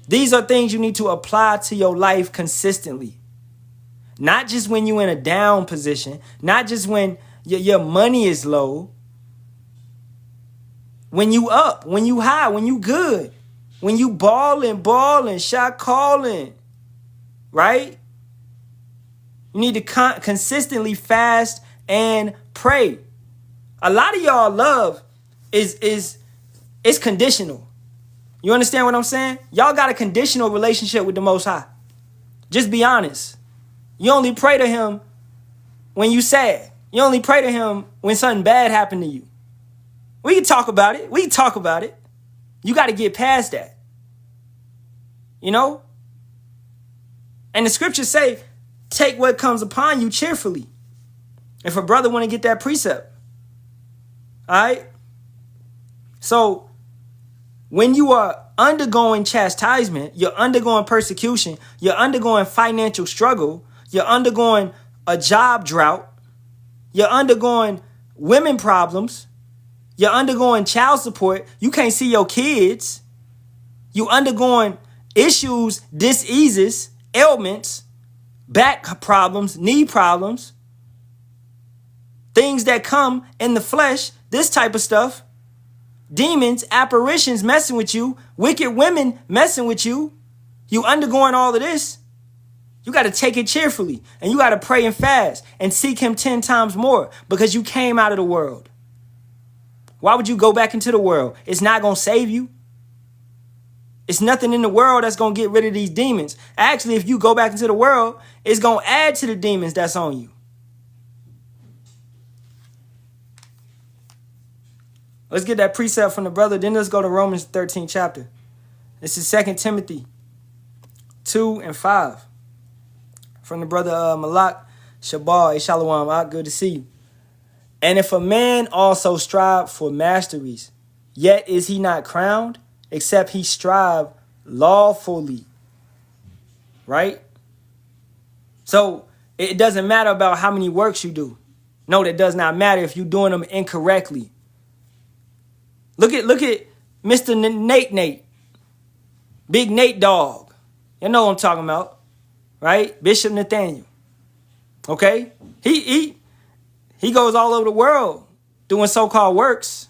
These are things you need to apply to your life consistently. Not just when you're in a down position. Not just when your money is low. When you up, when you high, when you good. When you balling, shot calling. Right? You need to consistently fast and pray. A lot of y'all love is conditional. You understand what I'm saying? Y'all got a conditional relationship with the Most High. Just be honest. You only pray to him when you sad. You only pray to him when something bad happened to you. We can talk about it. You got to get past that. You know? And the scriptures say, take what comes upon you cheerfully. If a brother want to get that precept. All right? So, when you are undergoing chastisement, you're undergoing persecution, you're undergoing financial struggle, you're undergoing a job drought, you're undergoing women problems, you're undergoing child support, you can't see your kids, you undergoing issues, diseases, ailments, back problems, knee problems, things that come in the flesh, this type of stuff. Demons, apparitions messing with you. Wicked women messing with you. You undergoing all of this. You got to take it cheerfully. And you got to pray and fast and seek him 10 times more because you came out of the world. Why would you go back into the world? It's not going to save you. It's nothing in the world that's going to get rid of these demons. Actually, if you go back into the world, it's going to add to the demons that's on you. Let's get that precept from the brother. Then let's go to Romans 13 chapter. This is 2 Timothy 2 and 5. From the brother Malak Shabal. Shalawam. Good to see you. And if a man also strive for masteries, yet is he not crowned, except he strive lawfully. Right? So it doesn't matter about how many works you do. No, that does not matter if you're doing them incorrectly. Look at Mr. Nate. Big Nate Dog. You know what I'm talking about. Right? Bishop Nathaniel. Okay? He goes all over the world doing so-called works.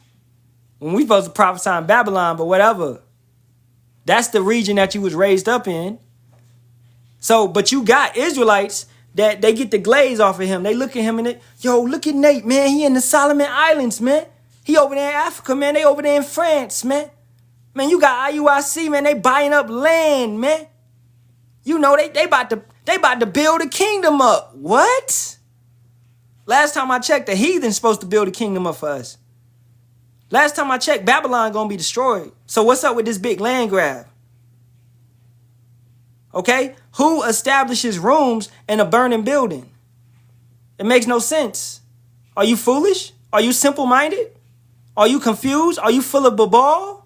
When we supposed to prophesy in Babylon, but whatever. That's the region that you was raised up in. So, but you got Israelites that they get the glaze off of him. They look at him and yo, look at Nate, man. He in the Solomon Islands, man. He over there in Africa, man. They over there in France, man. Man, you got IUIC, man. They buying up land, man. You know, they about to build a kingdom up. What? Last time I checked, the heathen's supposed to build a kingdom up for us. Last time I checked, Babylon gonna be destroyed. So what's up with this big land grab? Okay? Who establishes rooms in a burning building? It makes no sense. Are you foolish? Are you simple-minded? Are you confused? Are you full of babal? All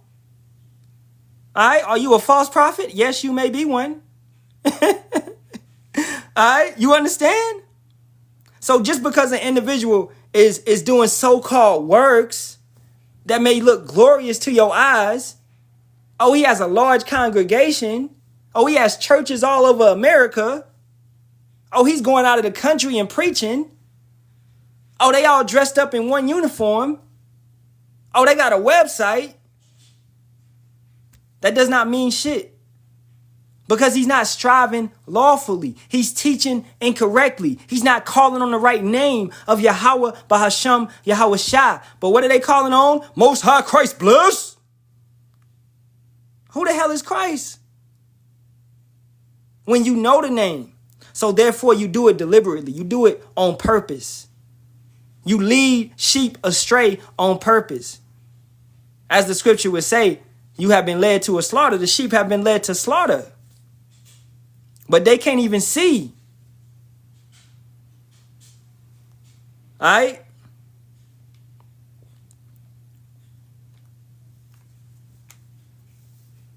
right? Are you a false prophet? Yes, you may be one. All right? You understand? So just because an individual is doing so-called works that may look glorious to your eyes, oh, he has a large congregation, oh, he has churches all over America, Oh, he's going out of the country and preaching. Oh, they all dressed up in one uniform. Oh, they got a website. That does not mean shit. Because he's not striving lawfully. He's teaching incorrectly. He's not calling on the right name of Yahawah, Bahasham, Yahawashi. But what are they calling on? Most High Christ bless. Who the hell is Christ? When you know the name. So therefore you do it deliberately. You do it on purpose. You lead sheep astray on purpose. As the scripture would say, you have been led to a slaughter. The sheep have been led to slaughter. But they can't even see. All right?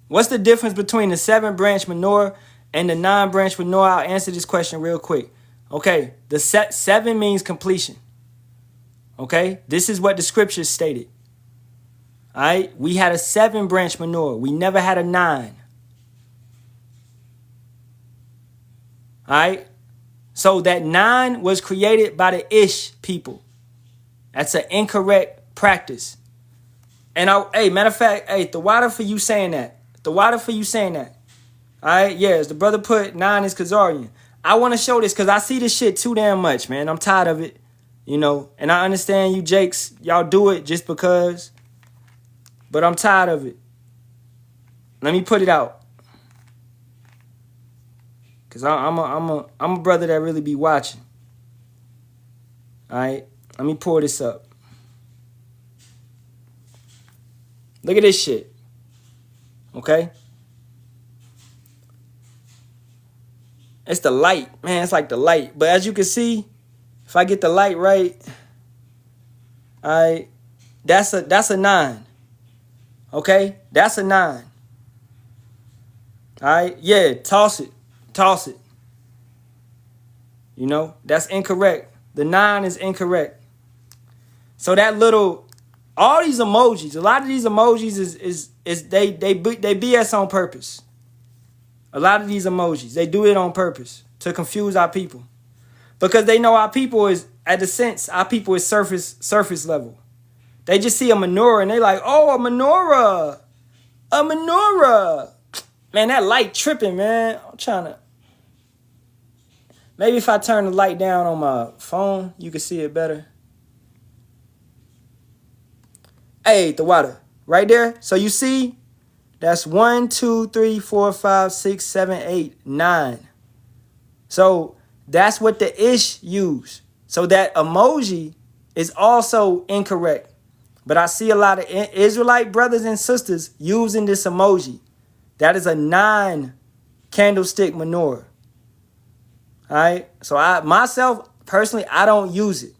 What's the difference between the 7-branch menorah and the 9-branch menorah? I'll answer this question real quick. Okay, the 7 means completion. Okay, this is what the scriptures stated. All right, we had a 7-branch menorah. We never had a 9. All right, so that 9 was created by the Ish people. That's an incorrect practice. And hey, matter of fact, hey, the water for you saying that. The water for you saying that. All right, yes, the brother put 9 is Khazarian. I want to show this because I see this shit too damn much, man. I'm tired of it, you know. And I understand you Jakes, y'all do it just because. But I'm tired of it. Let me put it out. Because I'm a brother that really be watching. All right, let me pour this up. Look at this shit. Okay? It's the light. Man, it's like the light. But as you can see, if I get the light right, all right, that's a 9. Okay? That's a 9. All right? Yeah, toss it. Toss it. You know, that's incorrect. The 9 is incorrect. So that little, all these emojis, a lot of these emojis is they BS on purpose. A lot of these emojis, they do it on purpose to confuse our people. Because they know our people is, at the sense, our people is surface level. They just see a menorah and they like, oh, a menorah. A menorah. Man, that light tripping, man. I'm trying to. Maybe if I turn the light down on my phone, you can see it better. Hey, the water. Right there. So you see, that's 1, 2, 3, 4, 5, 6, 7, 8, 9. So that's what the Ish use. So that emoji is also incorrect. But I see a lot of Israelite brothers and sisters using this emoji. That is a 9 candlestick menorah. All right. So myself, personally, I don't use it.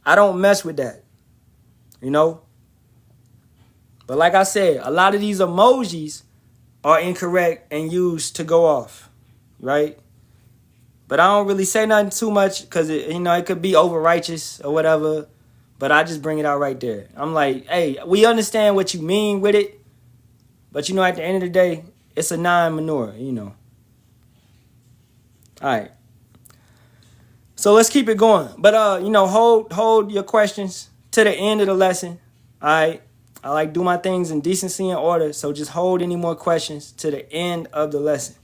I don't mess with that. You know. But like I said, a lot of these emojis are incorrect and used to go off. Right. But I don't really say nothing too much because, it could be over righteous or whatever. But I just bring it out right there. I'm like, hey, we understand what you mean with it. But, at the end of the day, it's a 9 menorah, All right. So let's keep it going. But, hold your questions to the end of the lesson. All right. I like do my things in decency and order. So just hold any more questions to the end of the lesson.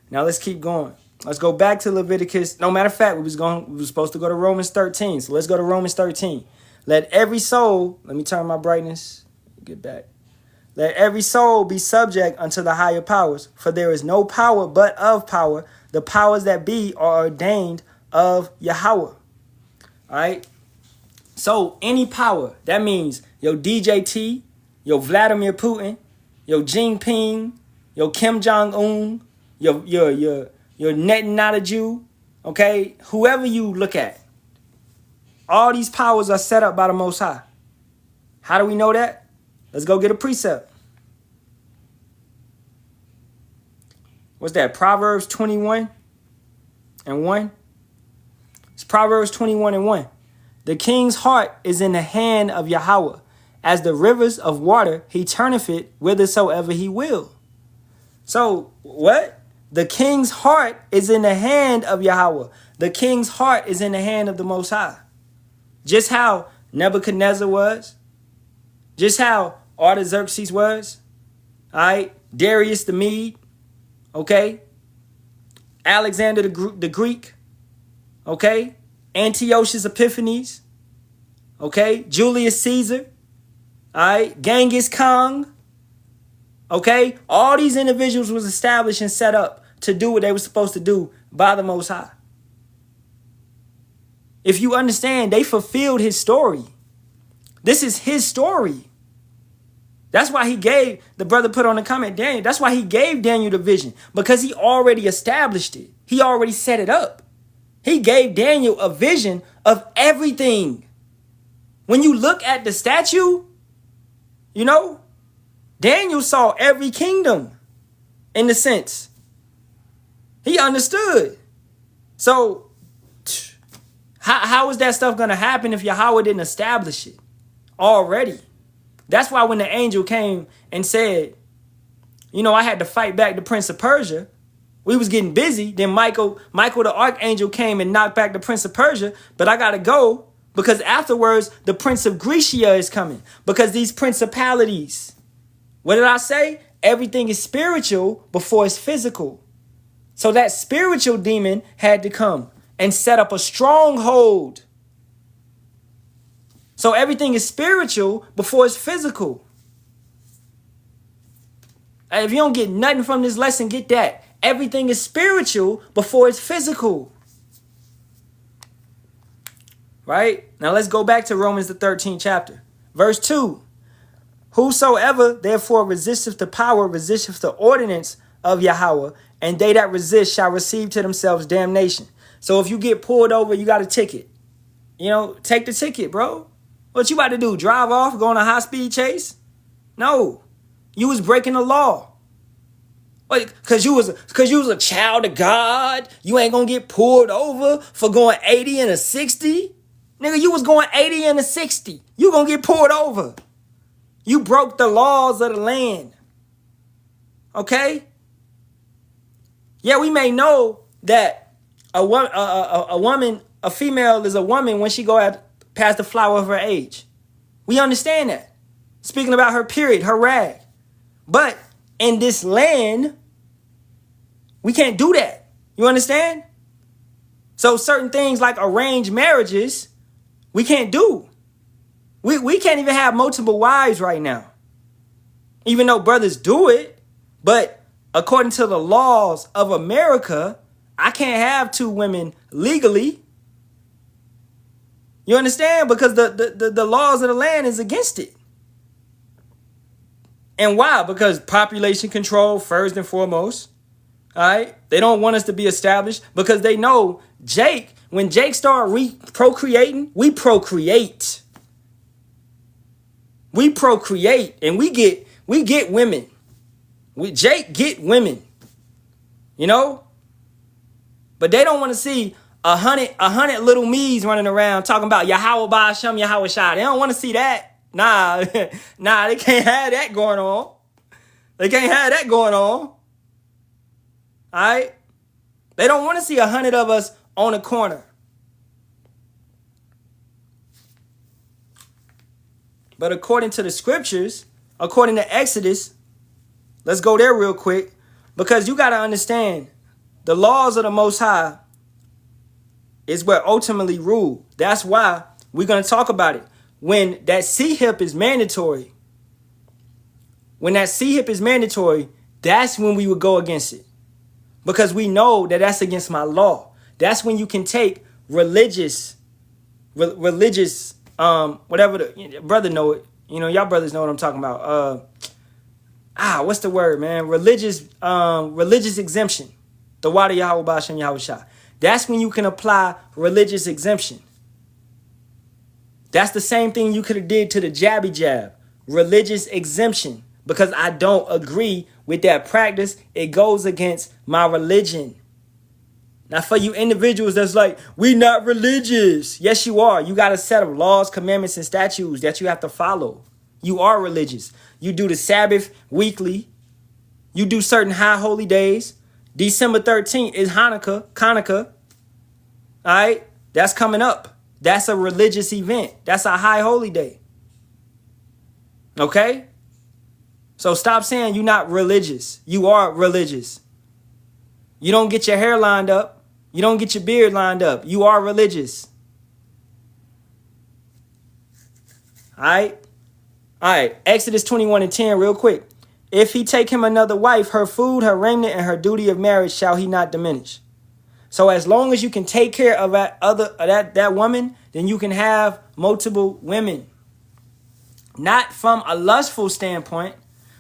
Now let's keep going. Let's go back to Leviticus. No matter of fact, we were supposed to go to Romans 13. So let's go to Romans 13. Let every soul, let me turn my brightness, get back. Let every soul be subject unto the higher powers, for there is no power but of power. The powers that be are ordained of Yahawah. All right. So any power, that means your DJT, your Vladimir Putin, your Jinping, your Kim Jong-un, your Netanyahu, okay? Whoever you look at, all these powers are set up by the Most High. How do we know that? Let's go get a precept. What's that? Proverbs 21 and 1. It's Proverbs 21 and 1. The king's heart is in the hand of Yahawah. As the rivers of water, he turneth it whithersoever he will. So, what? The king's heart is in the hand of Yahawah. The king's heart is in the hand of the Most High. Just how Nebuchadnezzar was. Just how Artaxerxes was. All right. Darius the Mede. Okay. Alexander the Greek. Okay. Antiochus Epiphanes. Okay. Julius Caesar. All right. Genghis Khan. Okay. All these individuals was established and set up to do what they were supposed to do by the Most High. If you understand, they fulfilled his story. This is his story. That's why he gave, the brother put on the comment, Daniel, that's why he gave Daniel the vision, because he already established it. He already set it up. He gave Daniel a vision of everything. When you look at the statue, you know, Daniel saw every kingdom in a sense. He understood. So how is that stuff going to happen if Yahawah didn't establish it already? That's why when the angel came and said, you know, I had to fight back the Prince of Persia. We was getting busy. Then Michael the archangel came and knocked back the Prince of Persia. But I got to go because afterwards the Prince of Grecia is coming. Because these principalities, what did I say? Everything is spiritual before it's physical. So that spiritual demon had to come and set up a stronghold. So everything is spiritual before it's physical. If you don't get nothing from this lesson, get that. Everything is spiritual before it's physical. Right? Now let's go back to Romans the 13th chapter. Verse 2. Whosoever therefore resisteth the power, resisteth the ordinance of Yahawah, and they that resist shall receive to themselves damnation. So if you get pulled over, you got a ticket. You know, take the ticket, bro. What you about to do? Drive off, go on a high-speed chase? No. You was breaking the law. Because you was a child of God. You ain't going to get pulled over for going 80 and a 60. Nigga, you was going 80 and a 60. You going to get pulled over. You broke the laws of the land. Okay? Yeah, we may know that a female is a woman when she go out past the flower of her age. We understand that. Speaking about her period, her rag. But in this land, we can't do that. You understand? So certain things like arranged marriages, we can't do. We can't even have multiple wives right now. Even though brothers do it, but according to the laws of America, I can't have two women legally. You understand? Because the laws of the land is against it. And why? Because population control first and foremost. All right? They don't want us to be established because they know when Jake start procreating, we procreate. We procreate and we get women. Jake get women. You know? But they don't want to see a hundred little me's running around talking about Yahawah, Bahasham, Yahawashi. They don't want to see that. Nah, they can't have that going on. They can't have that going on. All right? They don't want to see 100 of us on a corner. But according to the scriptures, according to Exodus, let's go there real quick, because you got to understand the laws of the Most High is what ultimately rule. That's why we're going to talk about it. When that C-hip is mandatory, that's when we would go against it. Because we know that that's against my law. That's when you can take religious, whatever the brother know it. You know, y'all brothers know what I'm talking about. What's the word, man? Religious exemption. The water Yahawah, Bahasham, Yahawashi. That's when you can apply religious exemption. That's the same thing you could have did to the jabby jab. Religious exemption. Because I don't agree with that practice. It goes against my religion. Now, for you individuals that's like, we not religious. Yes, you are. You got a set of laws, commandments, and statutes that you have to follow. You are religious. You do the Sabbath weekly. You do certain high holy days. December 13th is Hanukkah. All right? That's coming up. That's a religious event. That's a high holy day. Okay? So stop saying you're not religious. You are religious. You don't get your hair lined up. You don't get your beard lined up. You are religious. All right? All right. Exodus 21:10 real quick. If he take him another wife, her food, her raiment, and her duty of marriage shall he not diminish. So as long as you can take care of that woman, then you can have multiple women. Not from a lustful standpoint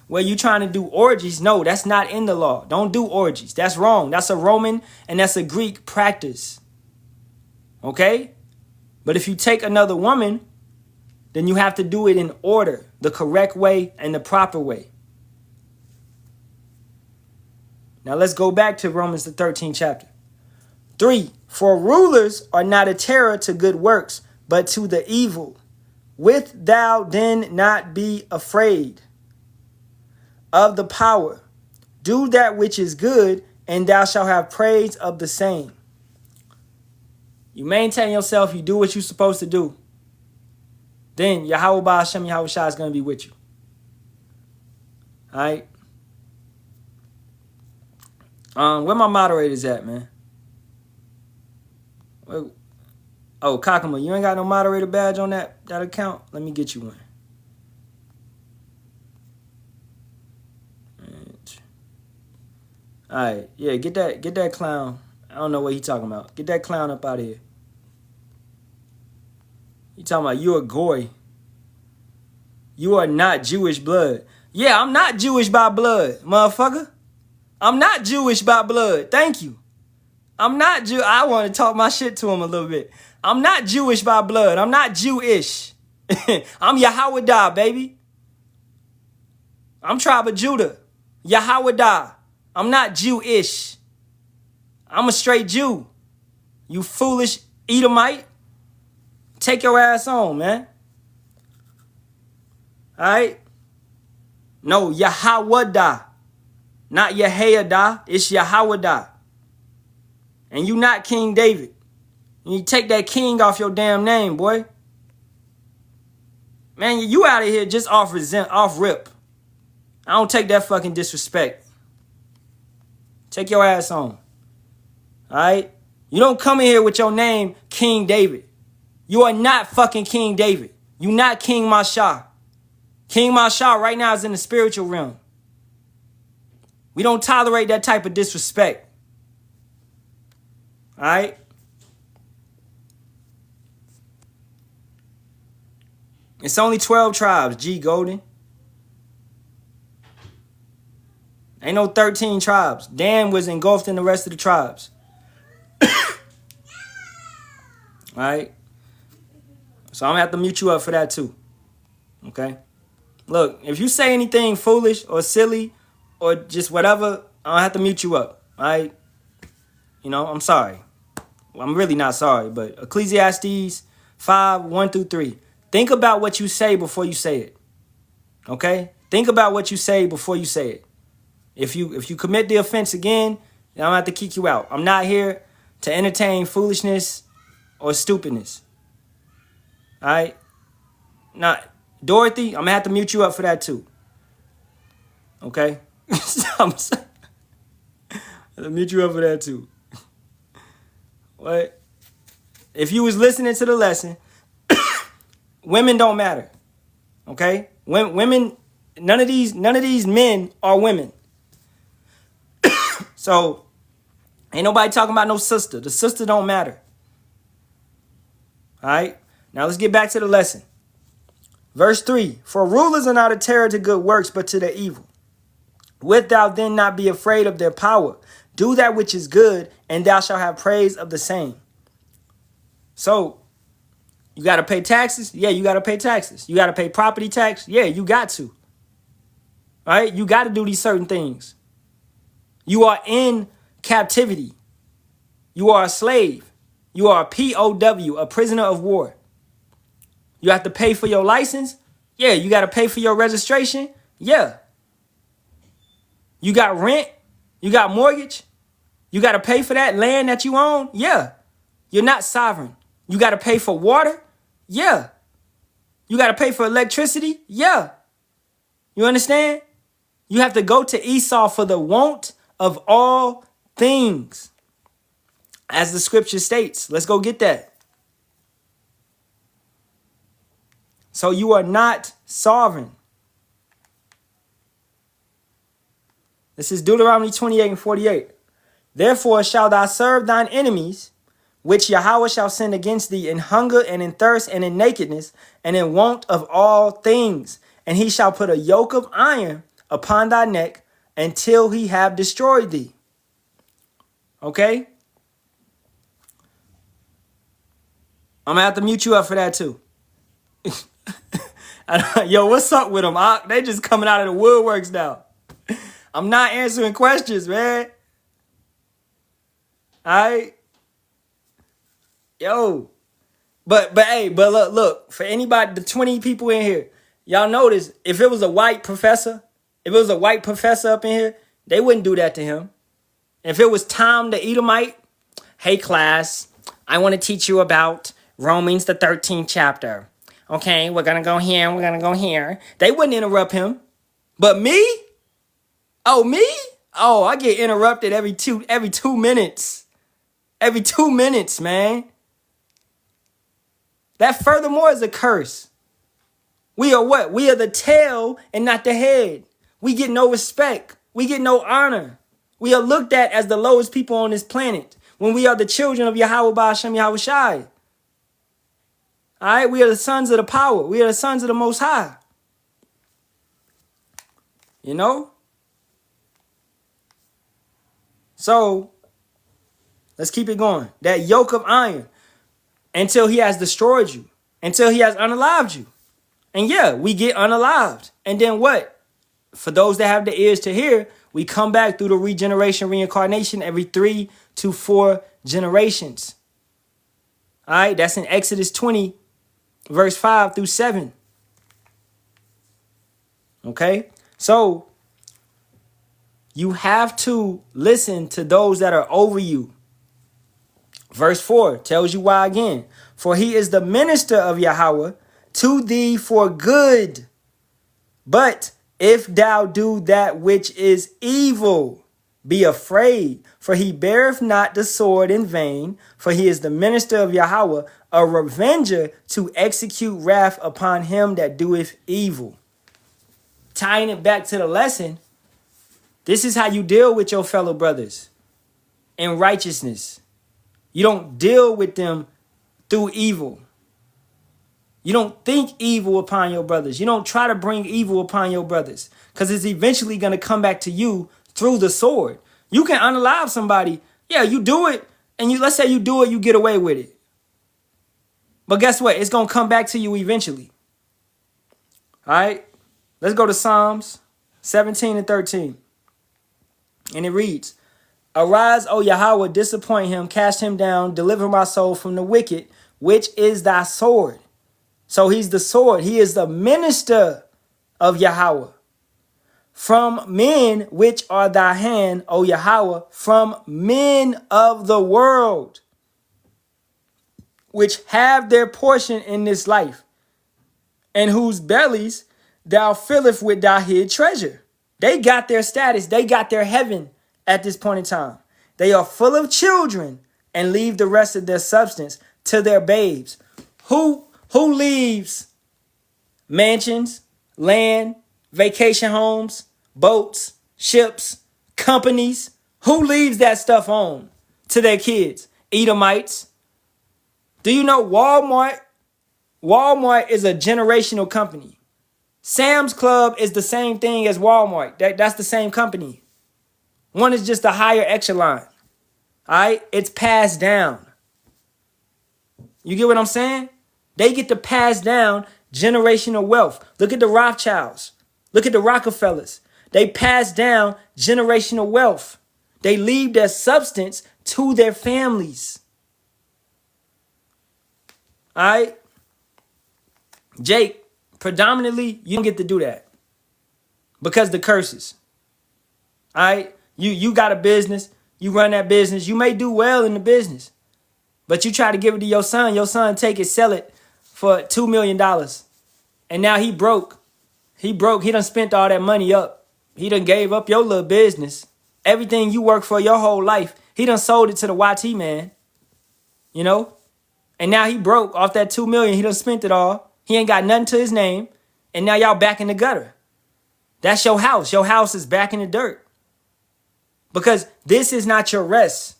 where you're trying to do orgies. No, that's not in the law. Don't do orgies. That's wrong. That's a Roman and that's a Greek practice. Okay? But if you take another woman, then you have to do it in order, the correct way and the proper way. Now let's go back to Romans the 13th chapter. 3, for rulers are not a terror to good works, but to the evil. Wilt thou then not be afraid of the power? Do that which is good, and thou shalt have praise of the same. You maintain yourself, you do what you're supposed to do. Then Yahawah Bahasham Yahawashi is going to be with you. All right? Where my moderators at, man? Oh, Kakama, you ain't got no moderator badge on that account? Let me get you one. All right, yeah, get that clown. I don't know what he talking about. Get that clown up out of here. He talking about you a goy. You are not Jewish blood. Yeah, I'm not Jewish by blood, motherfucker. I'm not Jewish by blood. Thank you. I'm not Jew. I want to talk my shit to him a little bit. I'm not Jewish by blood. I'm not Jewish. I'm Yahawah, baby. I'm tribe of Judah. Yahawah. I'm not Jewish. I'm a straight Jew. You foolish Edomite. Take your ass on, man. All right? No, Yahawah. Not Yahawah. It's Yahawah. And you not King David. And you take that king off your damn name, boy. Man, you out of here just off rip. I don't take that fucking disrespect. Take your ass on. All right? You don't come in here with your name, King David. You are not fucking King David. You not King Masha. King Masha right now is in the spiritual realm. We don't tolerate that type of disrespect. All right? It's only 12 tribes, G Golden. Ain't no 13 tribes. Dan was engulfed in the rest of the tribes. All right? So I'm going to have to mute you up for that too. Okay? Look, if you say anything foolish or silly or just whatever, I'll have to mute you up. All right? You know, I'm sorry. Well, I'm really not sorry, but Ecclesiastes 5:1-3. Think about what you say before you say it. Okay? Think about what you say before you say it. If you commit the offense again, then I'm going to have to kick you out. I'm not here to entertain foolishness or stupidness. All right? Now, Dorothy, I'm going to have to mute you up for that too. Okay? I'm to mute you up for that too. What? If you was listening to the lesson, women don't matter. Okay? Women, none of these men are women. So, ain't nobody talking about no sister. The sister don't matter. All right? Now let's get back to the lesson. Verse 3. For rulers are not a terror to good works, but to the evil. Wilt thou then not be afraid of their power? Do that which is good, and thou shalt have praise of the same. So, you got to pay taxes? Yeah, you got to pay taxes. You got to pay property tax? Yeah, you got to. All right? You got to do these certain things. You are in captivity. You are a slave. You are a POW, a prisoner of war. You have to pay for your license? Yeah. You got to pay for your registration? Yeah. You got rent? You got mortgage? You got to pay for that land that you own? Yeah. You're not sovereign. You got to pay for water? Yeah. You got to pay for electricity? Yeah. You understand? You have to go to Esau for the want of all things, as the scripture states. Let's go get that. So you are not sovereign. This is Deuteronomy 28 and 48. Therefore shalt thou serve thine enemies, which Yahawah shall send against thee in hunger and in thirst and in nakedness and in want of all things. And he shall put a yoke of iron upon thy neck until he have destroyed thee. Okay? I'm going to have to mute you up for that too. Yo, what's up with them? They just coming out of the woodworks now. I'm not answering questions, man. All right? Yo. But look, for anybody, the 20 people in here, y'all notice, if it was a white professor up in here, they wouldn't do that to him. If it was Tom the Edomite, hey class, I want to teach you about Romans the 13th chapter. Okay, we're going to go here, we're going to go here. They wouldn't interrupt him. But me? Oh, me? Oh, I get interrupted every two minutes. Every 2 minutes, man. That furthermore is a curse. We are what? We are the tail and not the head. We get no respect. We get no honor. We are looked at as the lowest people on this planet when we are the children of Yahawah, Bahasham, Yahawashi. All right? We are the sons of the power. We are the sons of the Most High. You know? So, let's keep it going. That yoke of iron until he has destroyed you, until he has unalived you. And yeah, we get unalived. And then what? For those that have the ears to hear, we come back through the regeneration, reincarnation every 3 to 4 generations. All right, that's in Exodus 20, verse 5 through 7. Okay, so you have to listen to those that are over you. Verse 4 tells you why again. For he is the minister of Yahawah to thee for good. But if thou do that which is evil, be afraid, for he beareth not the sword in vain, for he is the minister of Yahawah, a revenger to execute wrath upon him that doeth evil. Tying it back to the lesson, this is how you deal with your fellow brothers in righteousness. You don't deal with them through evil. You don't think evil upon your brothers. You don't try to bring evil upon your brothers, because it's eventually going to come back to you through the sword. You can unalive somebody. Yeah, you do it, and let's say you do it, you get away with it. But guess what? It's going to come back to you eventually. All right? Let's go to Psalms 17 and 13. And it reads, Arise, O Yahawah, disappoint him, cast him down, deliver my soul from the wicked, which is thy sword. So he's the sword. He is the minister of Yahawah. From men which are thy hand, O Yahawah, from men of the world, which have their portion in this life, and whose bellies thou filleth with thy hid treasure. They got their status. They got their heaven at this point in time. They are full of children and leave the rest of their substance to their babes. Who leaves mansions, land, vacation homes, boats, ships, companies? Who leaves that stuff on to their kids? Edomites. Do you know Walmart? Walmart is a generational company. Sam's Club is the same thing as Walmart. That's the same company. One is just a higher echelon. All right? It's passed down. You get what I'm saying? They get to pass down generational wealth. Look at the Rothschilds. Look at the Rockefellers. They pass down generational wealth. They leave their substance to their families. All right? Jake, predominantly, you don't get to do that because the curses. All right? You got a business. You run that business. You may do well in the business, but you try to give it to your son. Your son take it, sell it for $2 million. And now he broke. He broke. He done spent all that money up. He done gave up your little business. Everything you worked for your whole life. He done sold it to the YT man. You know? And now he broke off that $2 million. He done spent it all. He ain't got nothing to his name. And now y'all back in the gutter. That's your house. Your house is back in the dirt. Because this is not your rest.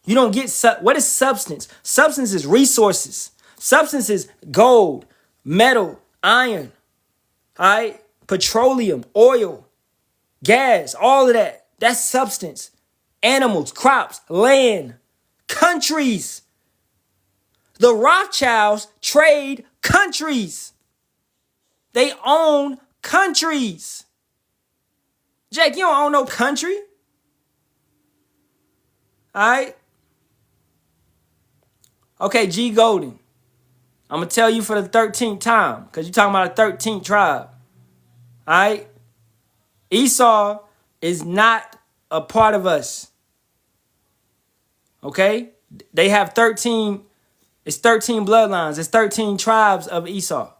You don't get, what is substance? Substance is resources. Substance is gold, metal, iron, all right? Petroleum, oil, gas, all of that. That's substance. Animals, crops, land, countries. The Rothschilds trade countries. They own countries. Jake, you don't own no country. All right? Okay, G Golden. I'm going to tell you for the 13th time, because you're talking about a 13th tribe. All right? Esau is not a part of us. Okay? They have 13, it's 13 bloodlines. It's 13 tribes of Esau,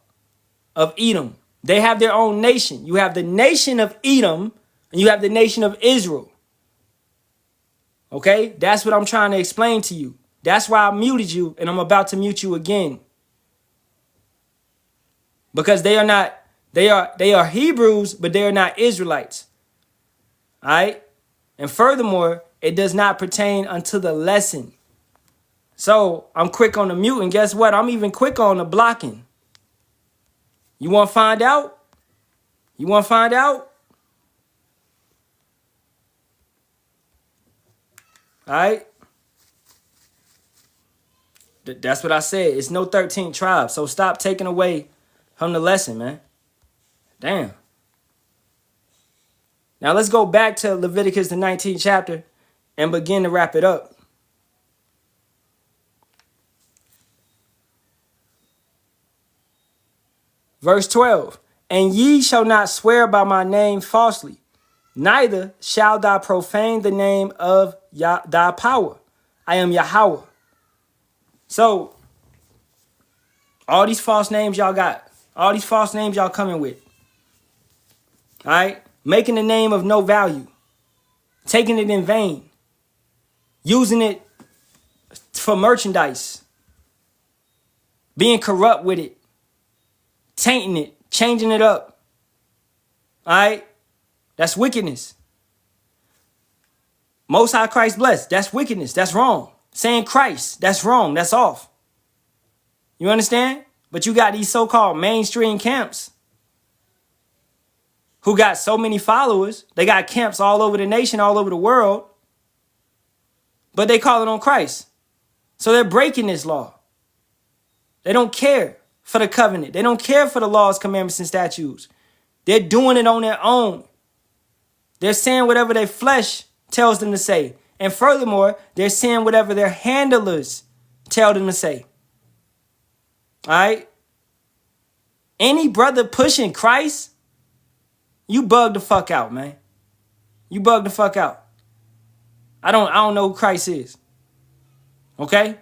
of Edom. They have their own nation. You have the nation of Edom, and you have the nation of Israel. Okay? That's what I'm trying to explain to you. That's why I muted you, and I'm about to mute you again. Because they are not, they are Hebrews, but they are not Israelites. All right? And furthermore, it does not pertain unto the lesson. So I'm quick on the mute, and guess what? I'm even quick on the blocking. You want to find out? You want to find out? All right? That's what I said. It's no 13th tribe. So stop taking away from the lesson, man. Damn. Now let's go back to Leviticus, the 19th chapter, and begin to wrap it up. Verse 12. And ye shall not swear by my name falsely, neither shall thou profane the name of thy power. I am Yahawah. So, all these false names y'all got, all these false names y'all coming with, all right? Making the name of no value, taking it in vain, using it for merchandise, being corrupt with it, tainting it, changing it up, all right? That's wickedness. Most High Christ blessed, that's wickedness, that's wrong. Saying Christ, that's wrong, that's off. You understand? But you got these so-called mainstream camps who got so many followers. They got camps all over the nation, all over the world. But they call it on Christ. So they're breaking this law. They don't care for the covenant. They don't care for the laws, commandments, and statutes. They're doing it on their own. They're saying whatever their flesh tells them to say. And furthermore, they're saying whatever their handlers tell them to say. All right? Any brother pushing Christ, you bug the fuck out, man. You bug the fuck out. I don't know who Christ is. Okay?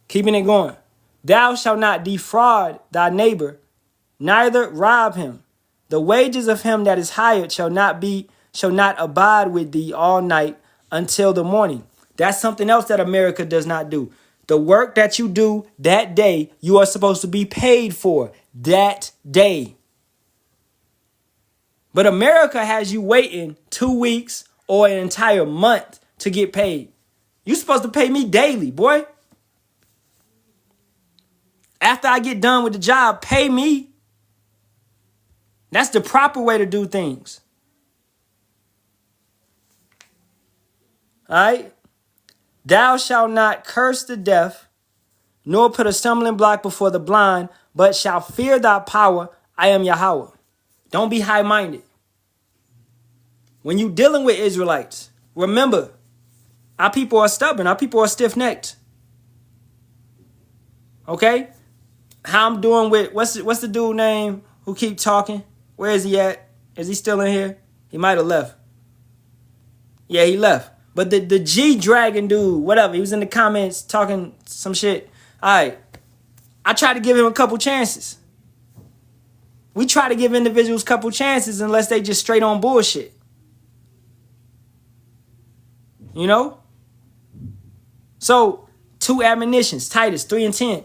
Keeping it going. Thou shalt not defraud thy neighbor, neither rob him. The wages of him that is hired shall not abide with thee all night until the morning. That's something else that America does not do. The work that you do that day, you are supposed to be paid for that day. But America has you waiting 2 weeks or an entire month to get paid. You're supposed to pay me daily, boy. After I get done with the job, pay me. That's the proper way to do things. All right? Thou shalt not curse the deaf, nor put a stumbling block before the blind, but shalt fear thy power. I am Yahawah. Don't be high-minded. When you dealing with Israelites, remember, our people are stubborn. Our people are stiff-necked. Okay? How I'm doing with, what's the dude name who keep talking? Where is he at? Is he still in here? He might have left. Yeah, he left. But the G-Dragon dude, whatever, he was in the comments talking some shit. All right. I tried to give him a couple chances. We try to give individuals a couple chances unless they just straight on bullshit. You know? So, 2 admonitions, Titus 3 and 10.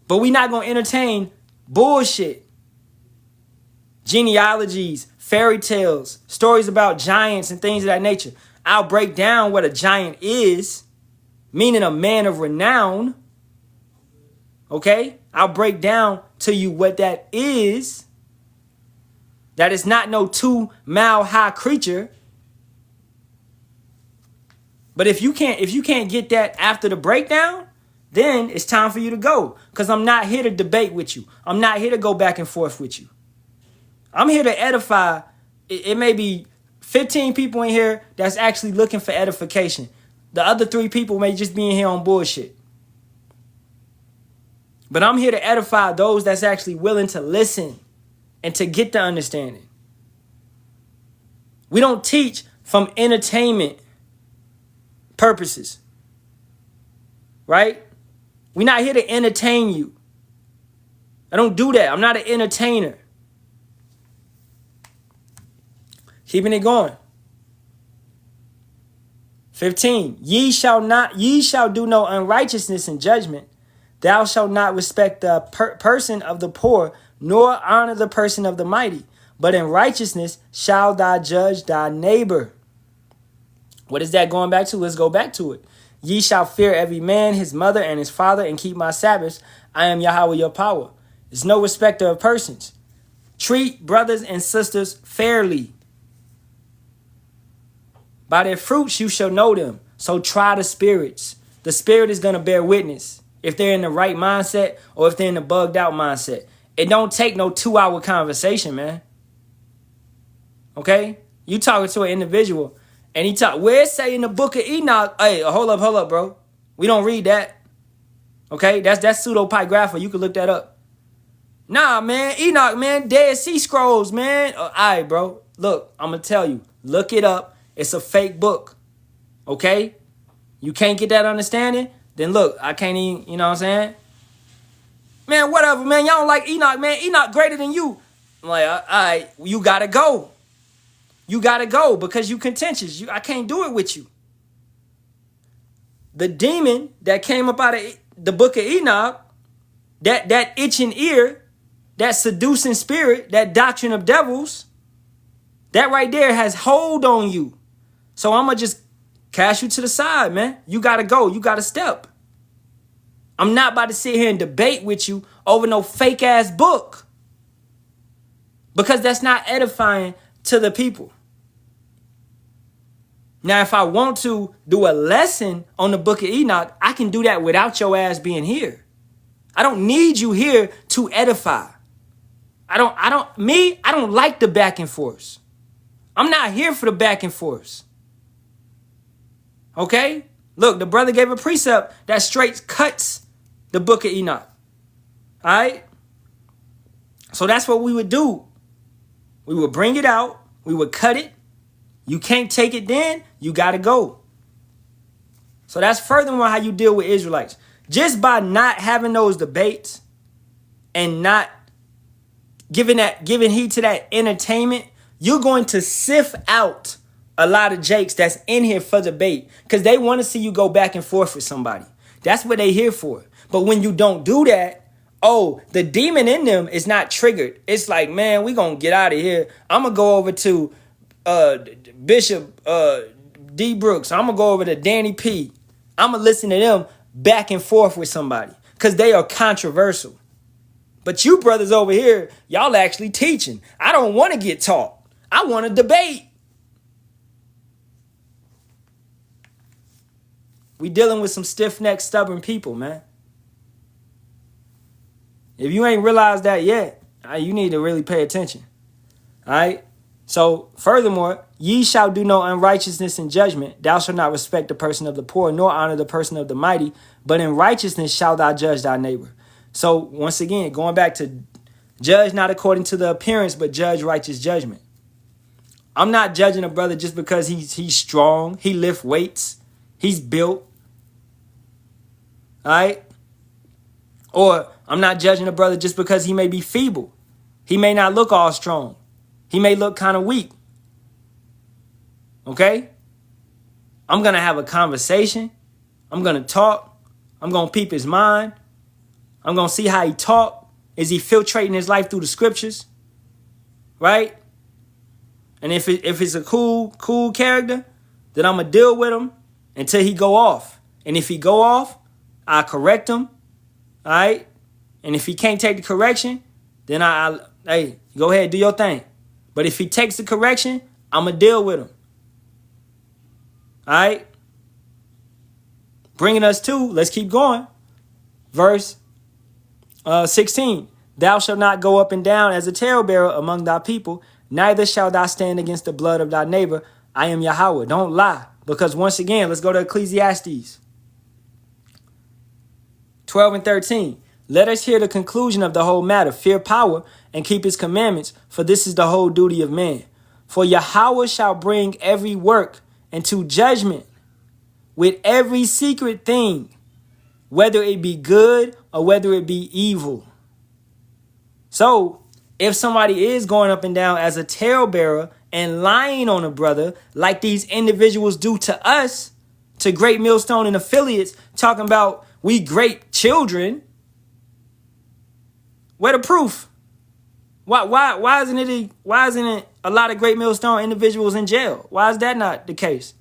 But we not going to entertain bullshit. Genealogies, fairy tales, stories about giants and things of that nature. I'll break down what a giant is, meaning a man of renown. Okay? I'll break down to you what that is. That is not no 2-mile high creature. But if you can't get that after the breakdown, then it's time for you to go. Because I'm not here to debate with you. I'm not here to go back and forth with you. I'm here to edify. It may be 15 people in here that's actually looking for edification. The other 3 people may just be in here on bullshit. But I'm here to edify those that's actually willing to listen and to get the understanding. We don't teach from entertainment purposes. Right? We're not here to entertain you. I don't do that. I'm not an entertainer. Keeping it going. 15. Ye shall do no unrighteousness in judgment. Thou shalt not respect the person of the poor, nor honor the person of the mighty. But in righteousness shall thou judge thy neighbor. What is that going back to? Let's go back to it. Ye shall fear every man, his mother, and his father, and keep my Sabbaths. I am Yahawah your power. There's no respecter of persons. Treat brothers and sisters fairly. By their fruits you shall know them. So try the spirits. The spirit is going to bear witness if they're in the right mindset or if they're in the bugged out mindset. It don't take no 2-hour conversation, man. Okay? You talking to an individual and he talk, where it say in the book of Enoch, hey, hold up, bro. We don't read that. Okay? That's pseudepigrapha. You can look that up. Nah, man. Enoch, man. Dead Sea Scrolls, man. All right, bro. Look, I'm going to tell you. Look it up. It's a fake book. Okay? You can't get that understanding? Then look, I can't even, you know what I'm saying? Man, whatever, man. Y'all don't like Enoch, man. Enoch greater than you. I'm like, all right, you got to go. You got to go because you contentious. I can't do it with you. The demon that came up out of the book of Enoch, that itching ear, that seducing spirit, that doctrine of devils, that right there has hold on you. So I'm going to just cast you to the side, man. You got to go. You got to step. I'm not about to sit here and debate with you over no fake ass book. Because that's not edifying to the people. Now, if I want to do a lesson on the book of Enoch, I can do that without your ass being here. I don't need you here to edify. I don't like the back and forth. I'm not here for the back and forth. Okay? Look, the brother gave a precept that straight cuts the book of Enoch. All right? So that's what we would do. We would bring it out. We would cut it. You can't take it then, you got to go. So that's furthermore how you deal with Israelites. Just by not having those debates and not giving heed to that entertainment, you're going to sift out a lot of jakes that's in here for debate because they want to see you go back and forth with somebody. That's what they here for. But when you don't do that, oh, the demon in them is not triggered. It's like, man, we going to get out of here. I'm going to go over to Bishop D. Brooks. I'm going to go over to Danny P. I'm going to listen to them back and forth with somebody because they are controversial. But you brothers over here, y'all actually teaching. I don't want to get taught. I want to debate. We dealing with some stiff-necked, stubborn people, man. If you ain't realized that yet, you need to really pay attention. All right? So, furthermore, ye shall do no unrighteousness in judgment. Thou shalt not respect the person of the poor, nor honor the person of the mighty. But in righteousness shalt thou judge thy neighbor. So, once again, going back to judge not according to the appearance, but judge righteous judgment. I'm not judging a brother just because he's strong. He lift weights. He's built. All right? Or I'm not judging a brother just because he may be feeble. He may not look all strong. He may look kind of weak. Okay? I'm going to have a conversation. I'm going to talk. I'm going to peep his mind. I'm going to see how he talk. Is he filtrating his life through the scriptures? Right? And if it's a cool character, then I'm going to deal with him until he go off. And if he go off, I correct him. All right? And if he can't take the correction, then hey, go ahead, do your thing. But if he takes the correction, I'm going to deal with him. All right? Bringing us to, let's keep going. Verse 16. Thou shalt not go up and down as a talebearer among thy people, neither shalt thou stand against the blood of thy neighbor. I am Yahawah. Don't lie. Because once again, let's go to Ecclesiastes 12 and 13. Let us hear the conclusion of the whole matter. Fear power and keep his commandments, for this is the whole duty of man. For Yahawah shall bring every work into judgment with every secret thing, whether it be good or whether it be evil. So, if somebody is going up and down as a talebearer and lying on a brother, like these individuals do to us, to Great Millstone and affiliates, talking about we great children, where the proof? Why isn't it a lot of Great Millstone individuals in jail? Why is that not the case?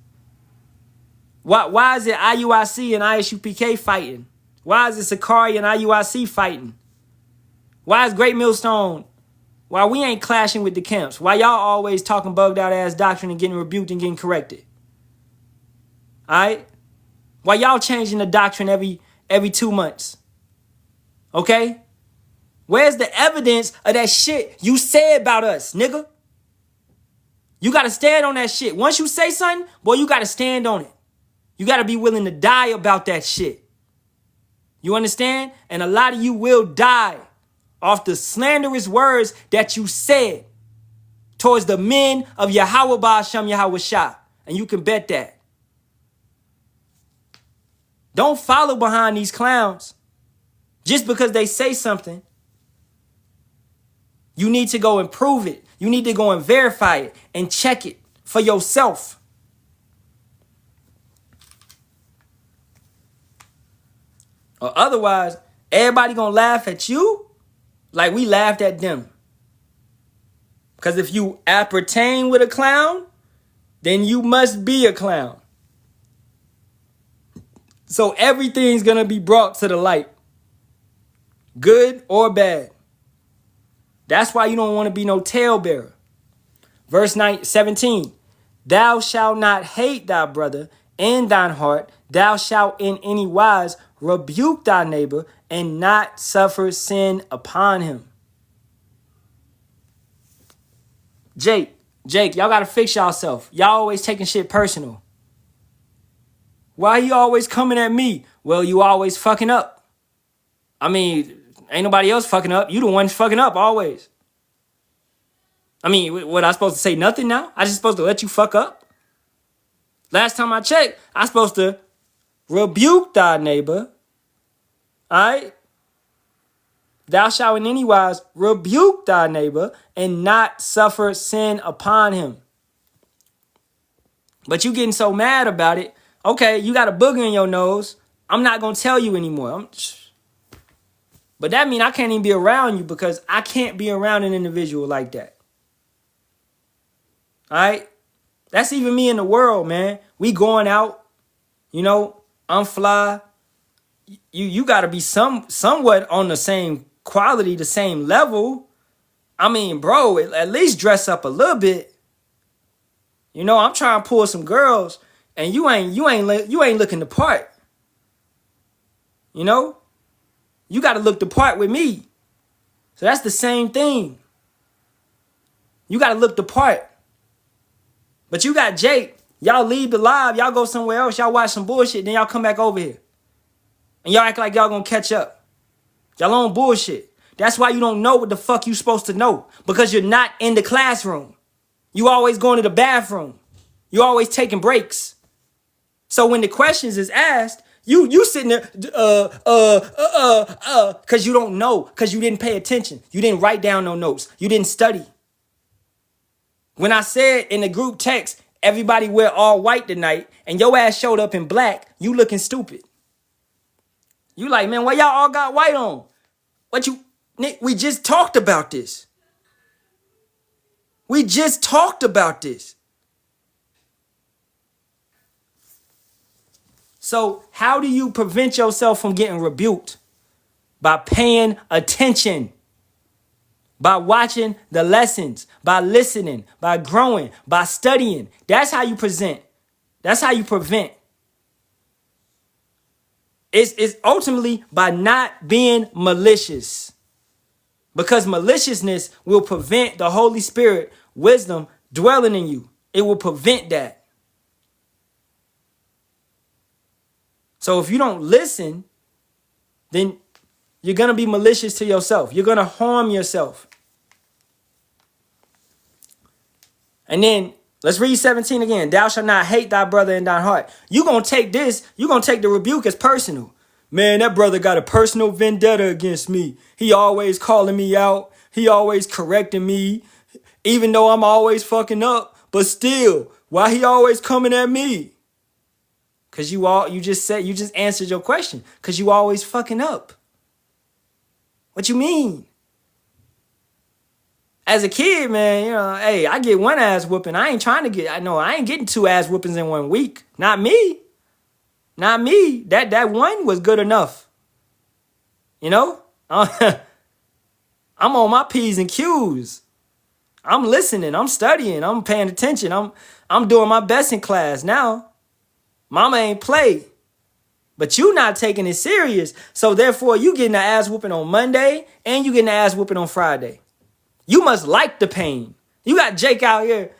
Why is it IUIC and ISUPK fighting? Why is it Sakari and IUIC fighting? Why is Great Millstone? Why we ain't clashing with the camps? Why y'all always talking bugged out ass doctrine and getting rebuked and getting corrected? All right? Why y'all changing the doctrine every 2 months? Okay? Where's the evidence of that shit you said about us, nigga? You got to stand on that shit. Once you say something, boy, you got to stand on it. You got to be willing to die about that shit. You understand? And a lot of you will die off the slanderous words that you said towards the men of Yahawah, Bahasham, Yahawashi. And you can bet that. Don't follow behind these clowns just because they say something. You need to go and prove it. You need to go and verify it and check it for yourself. Or otherwise, everybody gonna laugh at you like we laughed at them. Because if you appertain with a clown, then you must be a clown. So everything's gonna be brought to the light, good or bad. That's why you don't want to be no talebearer. Verse 17. Thou shalt not hate thy brother in thine heart. Thou shalt in any wise rebuke thy neighbor and not suffer sin upon him. Jake, y'all got to fix yourself. Y'all always taking shit personal. Why you always coming at me? Well, you always fucking up. I mean, ain't nobody else fucking up. You the one fucking up always. I mean, what, I supposed to say nothing now? I just supposed to let you fuck up? Last time I checked, I supposed to rebuke thy neighbor. All right? Thou shalt in any wise rebuke thy neighbor and not suffer sin upon him. But you getting so mad about it. Okay, you got a booger in your nose. I'm not going to tell you anymore. But that means I can't even be around you because I can't be around an individual like that. All right? That's even me in the world, man. We going out, you know, I'm fly. You got to be somewhat on the same quality, the same level. I mean, bro, at least dress up a little bit. You know, I'm trying to pull some girls and you ain't looking the part. You know? You got to look the part with me. So that's the same thing. You got to look the part. But you got Jake. Y'all leave the live. Y'all go somewhere else. Y'all watch some bullshit. Then y'all come back over here. And y'all act like y'all gonna catch up. Y'all on bullshit. That's why you don't know what the fuck you supposed to know. Because you're not in the classroom. You always going to the bathroom. You always taking breaks. So when the questions is asked, you sitting there, because you don't know, because you didn't pay attention. You didn't write down no notes. You didn't study. When I said in the group text, everybody wear all white tonight, and your ass showed up in black, you looking stupid. You like, man, why y'all all got white on? Nick, we just talked about this. We just talked about this. So how do you prevent yourself from getting rebuked? By paying attention, by watching the lessons, by listening, by growing, by studying. That's how you present. That's how you prevent. It's ultimately by not being malicious. Because maliciousness will prevent the Holy Spirit, wisdom, dwelling in you. It will prevent that. So if you don't listen, then you're going to be malicious to yourself. You're going to harm yourself. And then let's read 17 again. Thou shalt not hate thy brother in thine heart. You're going to take this. You're going to take the rebuke as personal. Man, that brother got a personal vendetta against me. He always calling me out. He always correcting me. Even though I'm always fucking up. But still, why he always coming at me? Because you just answered your question. Because you always fucking up. What you mean? As a kid, man, hey, I get one ass whooping. I ain't getting two ass whoopings in 1 week. Not me. Not me. That one was good enough. I'm on my P's and Q's. I'm listening. I'm studying. I'm paying attention. I'm doing my best in class now. Mama ain't play. But you not taking it serious. So therefore, you getting the ass whooping on Monday and you getting the ass whooping on Friday. You must like the pain. You got Jake out here.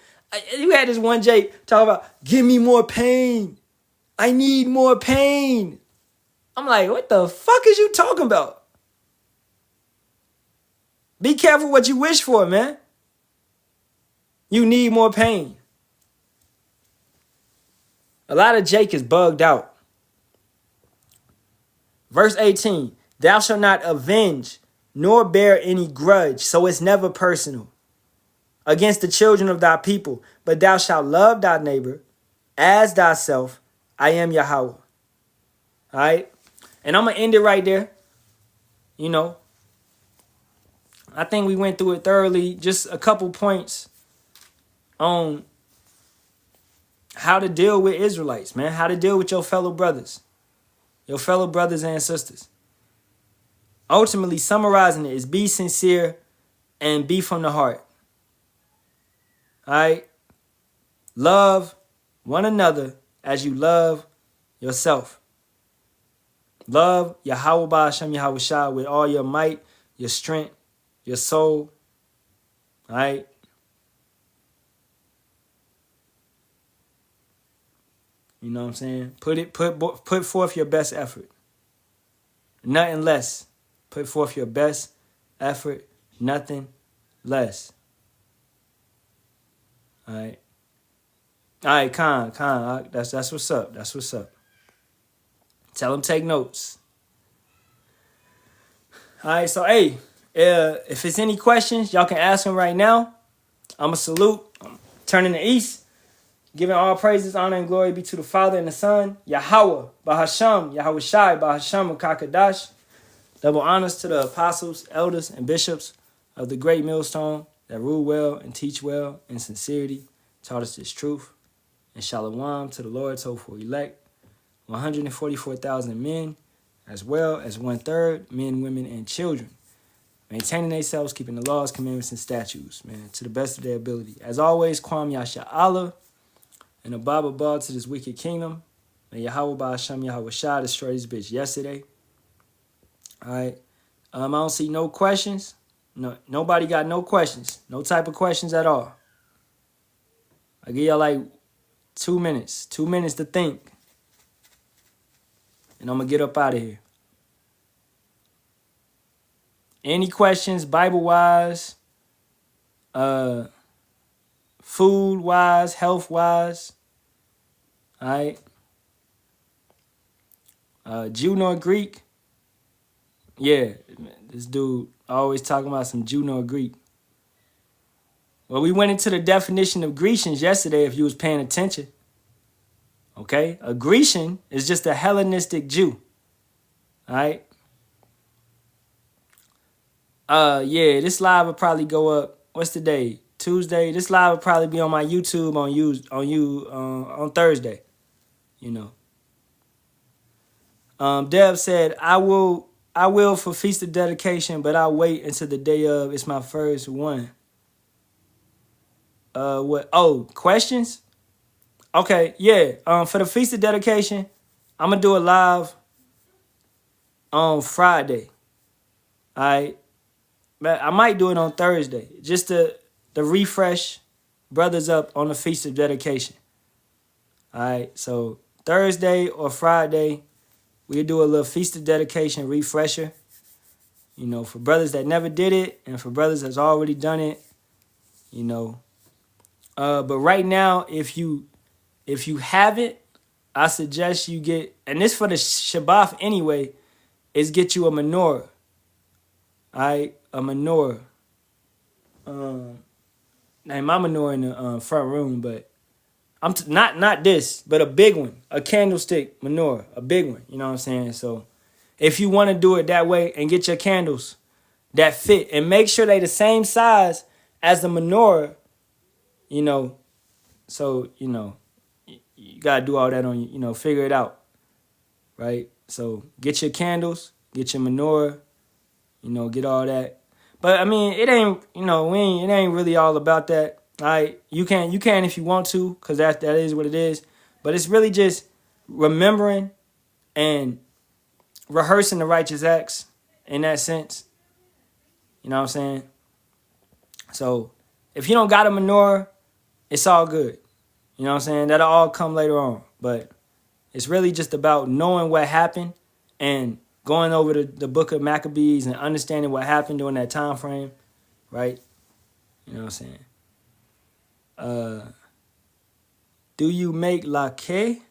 You had this one Jake talk about, give me more pain. I need more pain. I'm like, what the fuck is you talking about? Be careful what you wish for, man. You need more pain. A lot of Jake is bugged out. Verse 18, thou shalt not avenge nor bear any grudge. So it's never personal against the children of thy people, but thou shalt love thy neighbor as thyself. I am Yahawah. All right. And I'm going to end it right there. I think we went through it thoroughly. Just a couple points on how to deal with Israelites, man. How to deal with your fellow brothers and sisters. Ultimately, summarizing it is be sincere and be from the heart. All right? Love one another as you love yourself. Love Yahawah Bahasham Yahawashi with all your might, your strength, your soul. All right? You know what I'm saying? Put forth your best effort. Nothing less. Put forth your best effort. Nothing less. All right. All right, Khan. That's what's up. That's what's up. Tell them take notes. All right, so hey, if it's any questions, y'all can ask them right now. I'm a salute. I'm turning the east. Giving all praises, honor, and glory be to the Father and the Son, Yahawah, Bahasham, Yahawashi, Bahasham, Kakadash. Double honors to the apostles, elders, and bishops of the great millstone that rule well and teach well in sincerity, taught us this truth. And Shalawam to the Lord's hopeful elect, 144,000 men, as well as 1/3 men, women, and children, maintaining themselves, keeping the laws, commandments, and statutes, man, to the best of their ability. As always, Kwam Yasharahla, and a Baba Ball to this wicked kingdom. May Yahawah Bahasham Yahawashi destroy this bitch yesterday. All right. I don't see no questions. No, nobody got no questions. No type of questions at all. I give y'all like 2 minutes. 2 minutes to think. And I'm going to get up out of here. Any questions, Bible-wise, food-wise, health-wise. All right. Jew nor Greek. Yeah, this dude always talking about some Jew nor Greek. Well, we went into the definition of Grecians yesterday if you was paying attention. Okay? A Grecian is just a Hellenistic Jew. All right? Yeah, this live will probably go up. What's the day? Tuesday. This live will probably be on my YouTube on Thursday. You know. Deb said, I will for Feast of Dedication, but I'll wait until the day of. It's my first one. What? Oh, questions? Okay, yeah. For the Feast of Dedication, I'm gonna do it live on Friday. All right. But I might do it on Thursday, just to refresh brothers up on the Feast of Dedication. All right. So Thursday or Friday, we'll do a little Feast of Dedication refresher. You know, for brothers that never did it and for brothers that's already done it. You know. But right now, if you haven't, I suggest you get, and this for the Shabbat anyway, is get you a menorah. All right, a menorah. Now my menorah in the front room, but I'm not this, but a big one, a candlestick menorah, a big one. You know what I'm saying? So if you want to do it that way and get your candles that fit, and make sure they the same size as the menorah. You know, so, you know, you got to do all that on, you know, figure it out, right? So get your candles, get your menorah, you know, get all that. But, I mean, it ain't, you know, it ain't really all about that, all right? You can if you want to, because that is what it is. But it's really just remembering and rehearsing the righteous acts in that sense. You know what I'm saying? So if you don't got a menorah, it's all good. You know what I'm saying? That'll all come later on. But it's really just about knowing what happened and going over the book of Maccabees and understanding what happened during that time frame. Right? You know what I'm saying? Do you make lake?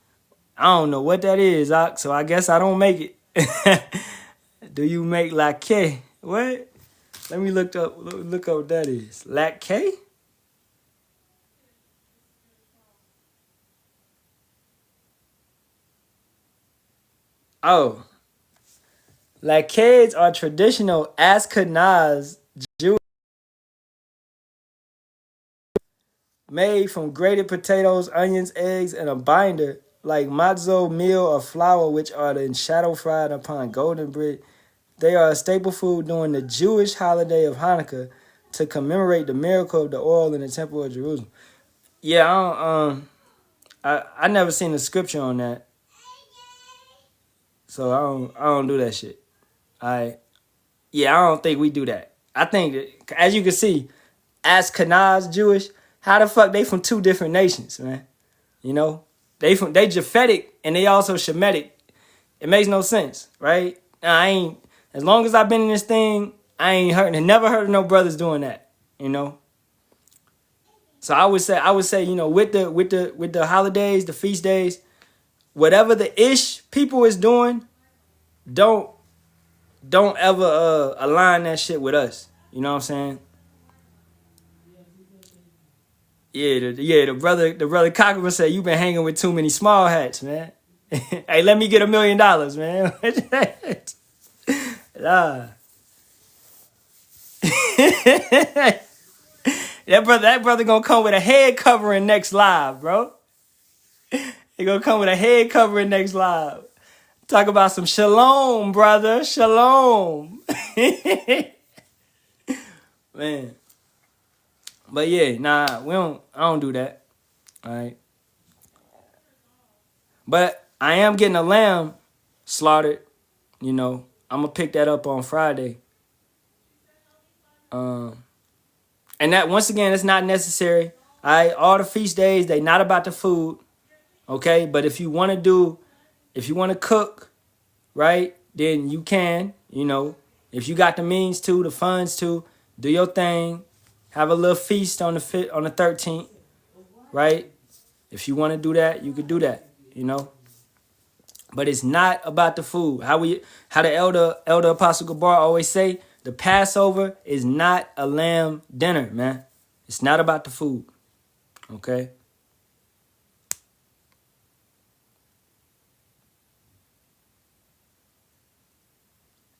I don't know what that is, so I guess I don't make it. Do you make lake? What? Let me look up what that is. Lake? Oh, latkes are traditional Ashkenaz Jewish made from grated potatoes, onions, eggs, and a binder like matzo meal or flour, which are then shadow fried upon golden bread. They are a staple food during the Jewish holiday of Hanukkah to commemorate the miracle of the oil in the temple of Jerusalem. Yeah, I never seen the scripture on that. So I don't do that shit. I don't think we do that. I think that, as you can see, Ashkenaz Jewish, how the fuck they from two different nations, man? You know, they Japhetic and they also Shemitic. It makes no sense, right? As long as I've been in this thing, I ain't heard and never heard of no brothers doing that. You know. So I would say, you know, with the holidays, the feast days, whatever the ish people is doing, don't ever align that shit with us. You know what I'm saying? Yeah, the brother Cochran said, you been hanging with too many small hats, man. Hey, let me get $1 million, man. Nah. That brother gonna come with a head covering next live, bro. He gonna come with a head covering next live. Talk about some shalom, brother. Shalom. Man. But yeah, nah, I don't do that. All right. But I am getting a lamb slaughtered. You know, I'm gonna pick that up on Friday. And that, once again, it's not necessary. All right, all the feast days, they not about the food. Okay, but if you want to cook, right, then you can, you know, if you got the means to, the funds to, do your thing, have a little feast on the 13th, right? If you want to do that, you could do that, you know. But it's not about the food. How the elder Apostle Gabar always say, the Passover is not a lamb dinner, man. It's not about the food. Okay?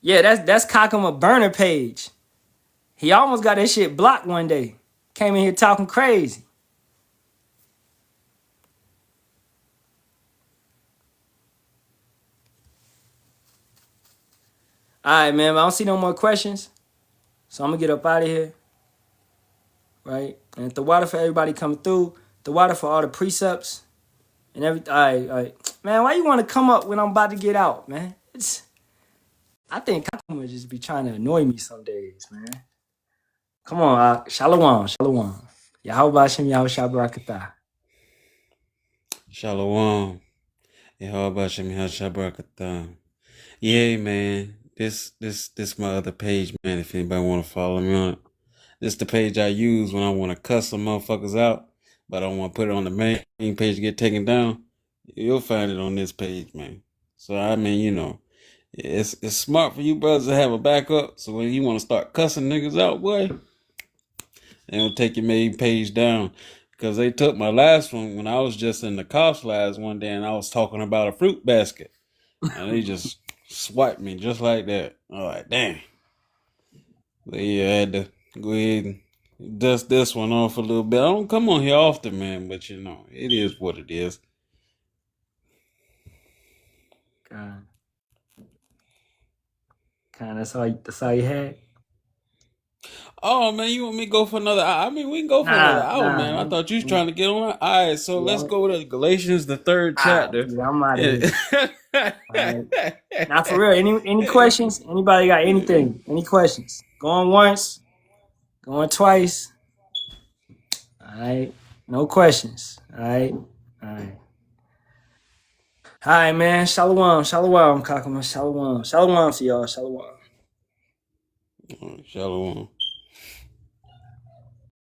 Yeah, that's Cockham a burner page. He almost got that shit blocked one day. Came in here talking crazy. All right, man. I don't see no more questions. So I'm going to get up out of here. Right? And the water for everybody coming through. The water for all the precepts. And everything. All right. Man, why you want to come up when I'm about to get out, man? I think Cockham would just be trying to annoy me some days, man. Come on, Shalawam. Bahasham, Yahawashi. Shalawam. Bahasham, Yahawashi. Yeah, man. This my other page, man. If anybody want to follow me on it, this the page I use when I want to cuss some motherfuckers out, but I don't want to put it on the main page to get taken down. You'll find it on this page, man. So I mean, you know, it's smart for you brothers to have a backup. So when you want to start cussing niggas out, boy, they don't take your main page down. Because they took my last one when I was just in the cops last one day and I was talking about a fruit basket. And they just swiped me just like that. I'm like, damn. But yeah, I had to go ahead and dust this one off a little bit. I don't come on here often, man, but you know, it is what it is. God, that's all you had? Oh man, you want me to go for another hour? I mean, we can go for another hour, man. I thought you was trying to get on. All right, so let's go to Galatians, the 3rd chapter. Yeah, I'm out of here. Right. Now for real, any questions? Anybody got anything? Any questions? Going once, going twice. All right. No questions. All right. All right, man. Shalawam, Kakama, shalawam to y'all, shalawam. Shalom.